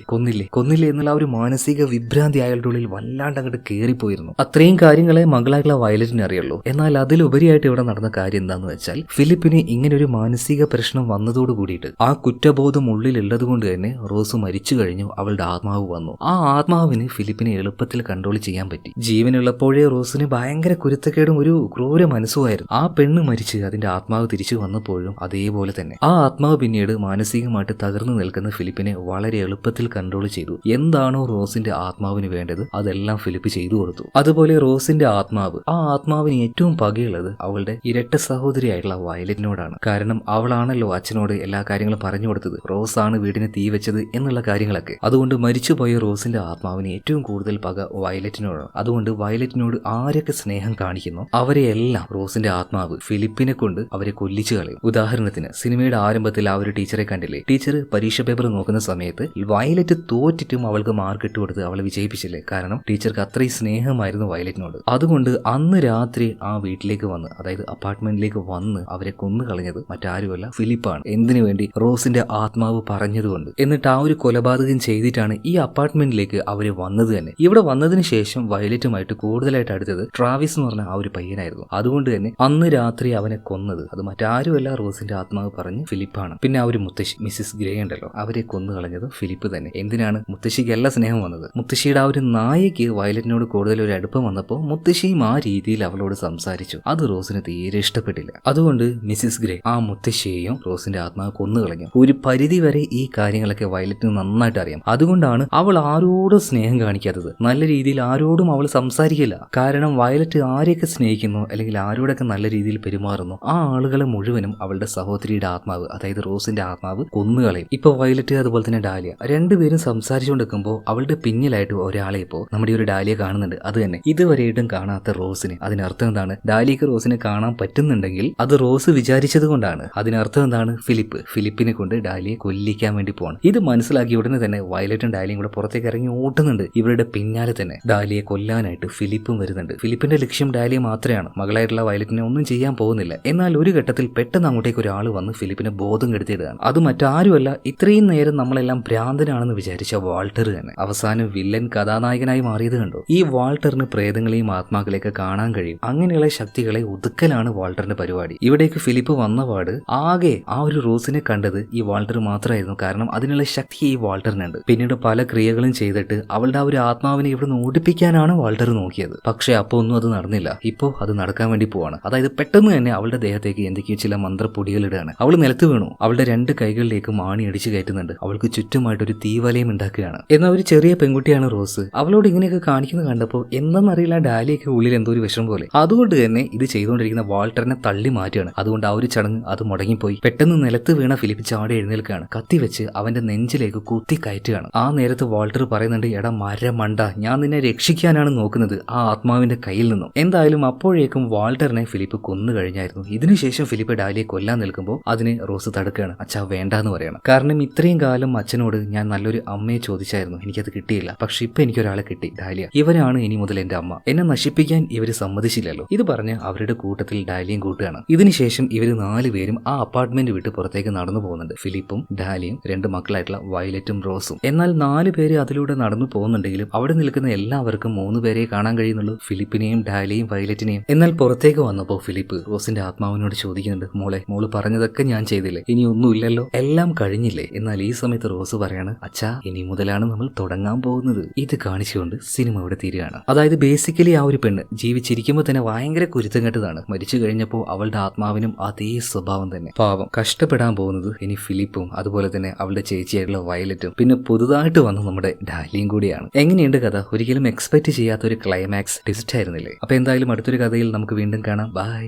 എന്നുള്ള ആ ഒരു മാനസിക വിഭ്രാന്തി അയാളുടെ ഉള്ളിൽ വല്ലാണ്ട് അങ്ങോട്ട് കയറിപ്പോയി. പോയിരുന്നു. അത്രയും കാര്യങ്ങളെ മകളായിട്ടുള്ള വയലറ്റിന് അറിയുള്ളൂ. എന്നാൽ അതിലുപരിയായിട്ട് ഇവിടെ നടന്ന കാര്യം എന്താന്ന് വെച്ചാൽ ഫിലിപ്പിന് ഇങ്ങനെ ഒരു മാനസിക പ്രശ്നം വന്നതോട് കൂടിയിട്ട് ആ കുറ്റബോധം ഉള്ളിലുള്ളത് കൊണ്ട് തന്നെ റോസ് മരിച്ചു കഴിഞ്ഞു അവളുടെ ആത്മാവ് വന്നു. ആ ആത്മാവിന് ഫിലിപ്പിനെ എളുപ്പത്തിൽ കൺട്രോൾ ചെയ്യാൻ പറ്റി. ജീവനുള്ളപ്പോഴേ റോസിന് ഭയങ്കര കുരുത്തക്കേടും ഒരു ക്രൂര മനസ്സുമായിരുന്നു. ആ പെണ്ണ് മരിച്ച് അതിന്റെ ആത്മാവ് തിരിച്ചു വന്നപ്പോഴും അതേപോലെ തന്നെ ആ ആത്മാവ് പിന്നീട് മാനസികമായിട്ട് തകർന്നു നിൽക്കുന്ന ഫിലിപ്പിനെ വളരെ എളുപ്പത്തിൽ കൺട്രോൾ ചെയ്തു. എന്താണോ റോസിന്റെ ആത്മാവിന് വേണ്ടത് അതെല്ലാം ഫിലിപ്പ് ചെയ്തു കൊടുത്തു. അതുപോലെ റോസിന്റെ ആത്മാവ് ആ ആത്മാവിന് ഏറ്റവും പകയുള്ളത് അവളുടെ ഇരട്ട സഹോദരിയായിട്ടുള്ള വയലറ്റിനോടാണ്. കാരണം അവളാണല്ലോ അച്ഛനോട് എല്ലാ കാര്യങ്ങളും പറഞ്ഞു കൊടുത്തത്, റോസ് ആണ് വീടിന് തീ വെച്ചത് എന്നുള്ള കാര്യങ്ങളൊക്കെ. അതുകൊണ്ട് മരിച്ചുപോയ റോസിന്റെ ആത്മാവിന് ഏറ്റവും കൂടുതൽ പക വയലറ്റിനോടാണ്. അതുകൊണ്ട് വയലറ്റിനോട് ആരൊക്കെ സ്നേഹം കാണിക്കുന്നു അവരെയെല്ലാം റോസിന്റെ ആത്മാവ് ഫിലിപ്പിനെ കൊണ്ട് അവരെ കൊല്ലിച്ചു കളയും. ഉദാഹരണത്തിന് സിനിമയുടെ ആരംഭത്തിൽ ആ ഒരു ടീച്ചറെ കണ്ടില്ലേ? ടീച്ചർ പരീക്ഷ പേപ്പർ നോക്കുന്ന സമയത്ത് വയലറ്റ് തോറ്റിട്ടും അവൾക്ക് മാർക്ക് ഇട്ടുകൊടുത്ത് അവളെ വിജയിപ്പിച്ചില്ലേ? കാരണം ടീച്ചർക്ക് അത്രയും സ്നേഹമായിരുന്നു വയലറ്റിനോട്. അതുകൊണ്ട് അന്ന് രാത്രി ആ വീട്ടിലേക്ക് വന്ന്, അതായത് അപ്പാർട്ട്മെന്റിലേക്ക് വന്ന് അവരെ കൊന്നു കളഞ്ഞത് മറ്റാരുമല്ല ഫിലിപ്പാണ്. എന്തിനു വേണ്ടി? റോസിന്റെ ആത്മാവ് പറഞ്ഞതുകൊണ്ട്. എന്നിട്ട് ആ ഒരു കൊലപാതകം ചെയ്തിട്ടാണ് ഈ അപ്പാർട്ട്മെന്റിലേക്ക് അവര് വന്നത് തന്നെ. ഇവിടെ വന്നതിന് ശേഷം വയലറ്റുമായിട്ട് കൂടുതലായിട്ട് അടുത്തത് ട്രാവിസ് എന്ന് പറഞ്ഞ ആ ഒരു പയ്യനായിരുന്നു. അതുകൊണ്ട് തന്നെ അന്ന് രാത്രി അവനെ കൊന്നത് അത് മറ്റാരുമല്ല റോസിന്റെ ആത്മാവ് പറഞ്ഞ് ഫിലിപ്പാണ്. പിന്നെ ആ ഒരു മുത്തശ്ശി മിസ്സിസ് ഗ്രേ ഉണ്ടല്ലോ, അവരെ കൊന്നു കളഞ്ഞത് ഫിലിപ്പ് തന്നെ. എന്തിനാണ്? മുത്തശ്ശിക്കല്ല സ്നേഹം വന്നത്. മുത്തശ്ശിയുടെ ആ ഒരു നായയ്ക്ക് വയലറ്റിനോട് കൂടുതൽ ഒരു അടുപ്പം വന്നപ്പോൾ മുത്തശ്ശിയും ആ രീതിയിൽ അവളോട് സംസാരിച്ചു. അത് റോസിന് തീരെ ഇഷ്ടപ്പെട്ടില്ല. അതുകൊണ്ട് മിസ്സിസ് ഗ്രേ ആ മുത്തശ്ശിയെയും റോസിന്റെ ആത്മാവ് കൊന്നു കളഞ്ഞു. ഒരു പരിധി വരെ ഈ കാര്യങ്ങളൊക്കെ വയലറ്റിന് നന്നായിട്ട് അറിയാം. അതുകൊണ്ടാണ് അവൾ ആരോടും സ്നേഹം കാണിക്കാത്തത്. നല്ല രീതിയിൽ ആരോടും അവൾ സംസാരിക്കില്ല. കാരണം വയലറ്റ് ആരെയൊക്കെ സ്നേഹിക്കുന്നു അല്ലെങ്കിൽ ആരോടൊക്കെ നല്ല രീതിയിൽ പെരുമാറുന്നു ആ ആളുകളെ മുഴുവനും അവളുടെ സഹോദരിയുടെ ആത്മാവ്, അതായത് റോസിന്റെ ആത്മാവ് കൊന്നുകളയും. ഇപ്പൊ വയലറ്റ് അതുപോലെ തന്നെ ഡാലിയ രണ്ടുപേരും സംസാരിച്ചുകൊണ്ടിരിക്കുമ്പോൾ അവളുടെ പിന്നിലായിട്ട് ഒരാളെ ഇപ്പോ നമ്മുടെ ഒരു ഡാലിയ കാണുന്നുണ്ട്. അത് തന്നെ ഇതുവരെയായിട്ടും കാണാത്ത റോസിന്. അതിനർത്ഥം എന്താണ്? ഡാലിയക്ക് റോസിനെ കാണാൻ പറ്റുന്നുണ്ടെങ്കിൽ അത് റോസ് വിചാരിച്ചത് കൊണ്ടാണ്. അതിനർത്ഥം എന്താണ്? ഫിലിപ്പിനെ കൊണ്ട് ഡാലിയെ കൊല്ലിക്കാൻ വേണ്ടി പോവാണ്. ഇത് മനസ്സിലാക്കി ഉടനെ തന്നെ വയലറ്റും ഡാലിയും കൂടെ പുറത്തേക്ക് ഇറങ്ങി ഓട്ടുന്നുണ്ട്. ഇവരുടെ പിന്നാലെ തന്നെ ഡാലിയെ കൊല്ലാനായിട്ട് ഫിലിപ്പും വരുന്നുണ്ട്. ഫിലിപ്പിന്റെ ലക്ഷ്യം ഡാലിയ മാത്രമാണ്. മകളായിട്ടുള്ള വയലറ്റിനെ ഒന്നും ചെയ്യാൻ പോകുന്നില്ല. എന്നാൽ ഒരു ഘട്ടത്തിൽ പെട്ടെന്ന് അങ്ങോട്ടേക്ക് ഒരാൾ വന്ന് ഫിലിപ്പിനെ ബോധം കെടുത്തിയിടുകയാണ്. അത് മറ്റാരുമല്ല, ഇത്രയും നേരം നമ്മളെല്ലാം ഭ്രാന്തനാണെന്ന് വിചാരിച്ച വാൾട്ടർ തന്നെ. അവസാനം വില്ലൻ കഥാനായകനായി മാറിയത് കണ്ടോ? ഈ വാൾട്ടറിന് പ്രേതങ്ങളെയും ആത്മാക്കളെയൊക്കെ കാണാൻ കഴിയും. അങ്ങനെയുള്ള ശക്തികളെ ഒതുക്കലാണ് വാൾട്ടറിന്റെ പരിപാടി. ഇവിടേക്ക് ഫിലിപ്പ് വന്നപാട് ആകെ ആ ഒരു റോസിനെ കണ്ടത് ഈ വാൾട്ടർ മാത്രമായിരുന്നു. കാരണം അതിനുള്ള ശക്തി ഈ വാൾട്ടറിനുണ്ട്. പിന്നീട് പല ക്രിയകളും ചെയ്തിട്ട് അവളുടെ ആ ഒരു ആത്മാവിനെ ഇവിടുന്ന് ഓടിപ്പിക്കാനാണ് വാൾട്ടർ നോക്കിയത്. പക്ഷെ അപ്പോൾ ഒന്നും അത് നടന്നില്ല. ഇപ്പോൾ അത് നടക്കാൻ വേണ്ടി പോവാണ്. അതായത് പെട്ടെന്ന് തന്നെ അവളുടെ ദേഹത്തേക്ക് എന്തൊക്കെയോ ചില മന്ത്രപ്പൊടികൾ ഇടുകയാണ്. അവൾ നിലത്ത് വീണു. അവളുടെ രണ്ട് കൈകളിലേക്ക് മാണി അടിച്ചു കയറ്റുന്നുണ്ട്. അവൾക്ക് ചുറ്റുമായിട്ട് ഒരു തീവലയം ഉണ്ടാക്കുകയാണ്. എന്നാൽ ഒരു ചെറിയ പെൺകുട്ടിയാണ് റോസ്. അവളോട് ഇങ്ങനെയൊക്കെ കാണിക്കുന്നത് കണ്ടപ്പോൾ എന്താണെന്നറിയില്ല ഡാലിയൊക്കെ ഉള്ളിൽ എന്തോ ഒരു വിഷം പോലെ. അതുകൊണ്ട് തന്നെ ഇത് ചെയ്തുകൊണ്ടിരിക്കുന്ന വാൾട്ടറിനെ തള്ളി മാറ്റുകയാണ്. അതുകൊണ്ട് ആ ഒരു ചടങ്ങ് അത് മുടങ്ങിപ്പോയി. പെട്ടെന്ന് നിലത്ത് വീണ ഫിലിപ്പ് ചാടി എഴുന്നേൽക്കുകയാണ്. കത്തി വെച്ച് അവന്റെ നെഞ്ചിലേക്ക് കുത്തി കയറ്റുകയാണ്. ആ നേരത്ത് വാൾട്ടർ പറയുന്നുണ്ട്, എടാ മരമണ്ട, ഞാൻ നിന്നെ രക്ഷിക്കാനാണ് നോക്കുന്നത് ആ ആത്മാവിന്റെ കയ്യിൽ നിന്നും. എന്തായാലും അപ്പോഴേക്കും വാൾട്ടറിനെ ഫിലിപ്പ് കൊന്നു കഴിഞ്ഞായിരുന്നു. ഇതിനുശേഷം ഫിലിപ്പ് ഡാലിയെ കൊല്ലാൻ നിൽക്കുമ്പോൾ അതിനെ റോസ് തടുക്കുകയാണ്. അച്ഛാ വേണ്ടാന്ന് പറയണം. കാരണം ഇത്രയും കാലം അച്ഛനോട് ഞാൻ നല്ലൊരു അമ്മയെ ചോദിച്ചായിരുന്നു, എനിക്കത് കിട്ടിയില്ല. പക്ഷെ ഇപ്പൊ എനിക്കൊരാളെ കിട്ടി, ഡാലിയ. ഇവരാണ് ഇനി മുതൽ എന്റെ അമ്മ. എന്നെ നശിപ്പിക്കാൻ ഇവര് സമ്മതിച്ചില്ലല്ലോ. ഇത് പറഞ്ഞ് അവരുടെ കൂട്ടത്തിൽ ഡാലിയും കൂട്ടുകയാണ്. ഇതിനുശേഷം ഇവര് 4 പേരും ആ അപ്പാർട്ട്മെന്റ് വിട്ട് പുറത്തേക്ക് നടന്നു പോകുന്നുണ്ട്. ഫിലിപ്പും ഡാലിയും 2 മക്കളായിട്ടുള്ള വയലറ്റും റോസും. എന്നാൽ 4 പേര് അതിലൂടെ നടന്നു പോകുന്നുണ്ടെങ്കിലും അവിടെ നിൽക്കുന്ന എല്ലാവർക്കും 3 പേരെ കാണാൻ കഴിയുന്നുള്ളൂ, ഫിലിപ്പിനെയും ഡാലിയെയും വയലറ്റിനെയും. എന്നാൽ പുറത്തേക്ക് വന്നപ്പോൾ ഫിലിപ്പ് റോസിന്റെ ആത്മാവിനോട് ചോദിക്കുന്നുണ്ട്, മോള് പറഞ്ഞതൊക്കെ ഞാൻ ചെയ്തില്ലേ? ഇനി ഒന്നുമില്ലല്ലോ, എല്ലാം കഴിഞ്ഞില്ലേ? എന്നാൽ ഈ സമയത്ത് റോസ് പറയാണ്, അച്ഛാ ഇനി മുതലാണ് നമ്മൾ തുടങ്ങാൻ പോകുന്നത്. ഇത് കാണിച്ചുകൊണ്ട് സിനിമ ഇവിടെ തീരുകയാണ്. അതായത് ബേസിക്കലി ആ ഒരു പെണ്ണ് ജീവിച്ചിരിക്കുമ്പോൾ തന്നെ ഭയങ്കര കുരുത്തം കെട്ടതാണ്. മരിച്ചു കഴിഞ്ഞപ്പോൾ അവളുടെ ആത്മാവിനും അതേ സ്വഭാവം തന്നെ. പാവം കഷ്ടപ്പെടാൻ പോകുന്നത് ഇനി ഫിലിപ്പും അതുപോലെ തന്നെ അവളുടെ ചേച്ചിയായിട്ടുള്ള വയലറ്റും പിന്നെ പുതുതായിട്ട് വന്ന നമ്മുടെ ഡാലിയും കൂടിയാണ്. എങ്ങനെയുണ്ട് കഥ? ഒരിക്കലും എക്സ്പെക്ട് ചെയ്യാത്ത ഒരു ക്ലൈമാക്സ് ട്വിസ്റ്റ് ആയിരുന്നില്ലേ? അപ്പൊ എന്തായാലും അടുത്തൊരു കഥയിൽ നമുക്ക് വീണ്ടും കാണാം. ബൈ.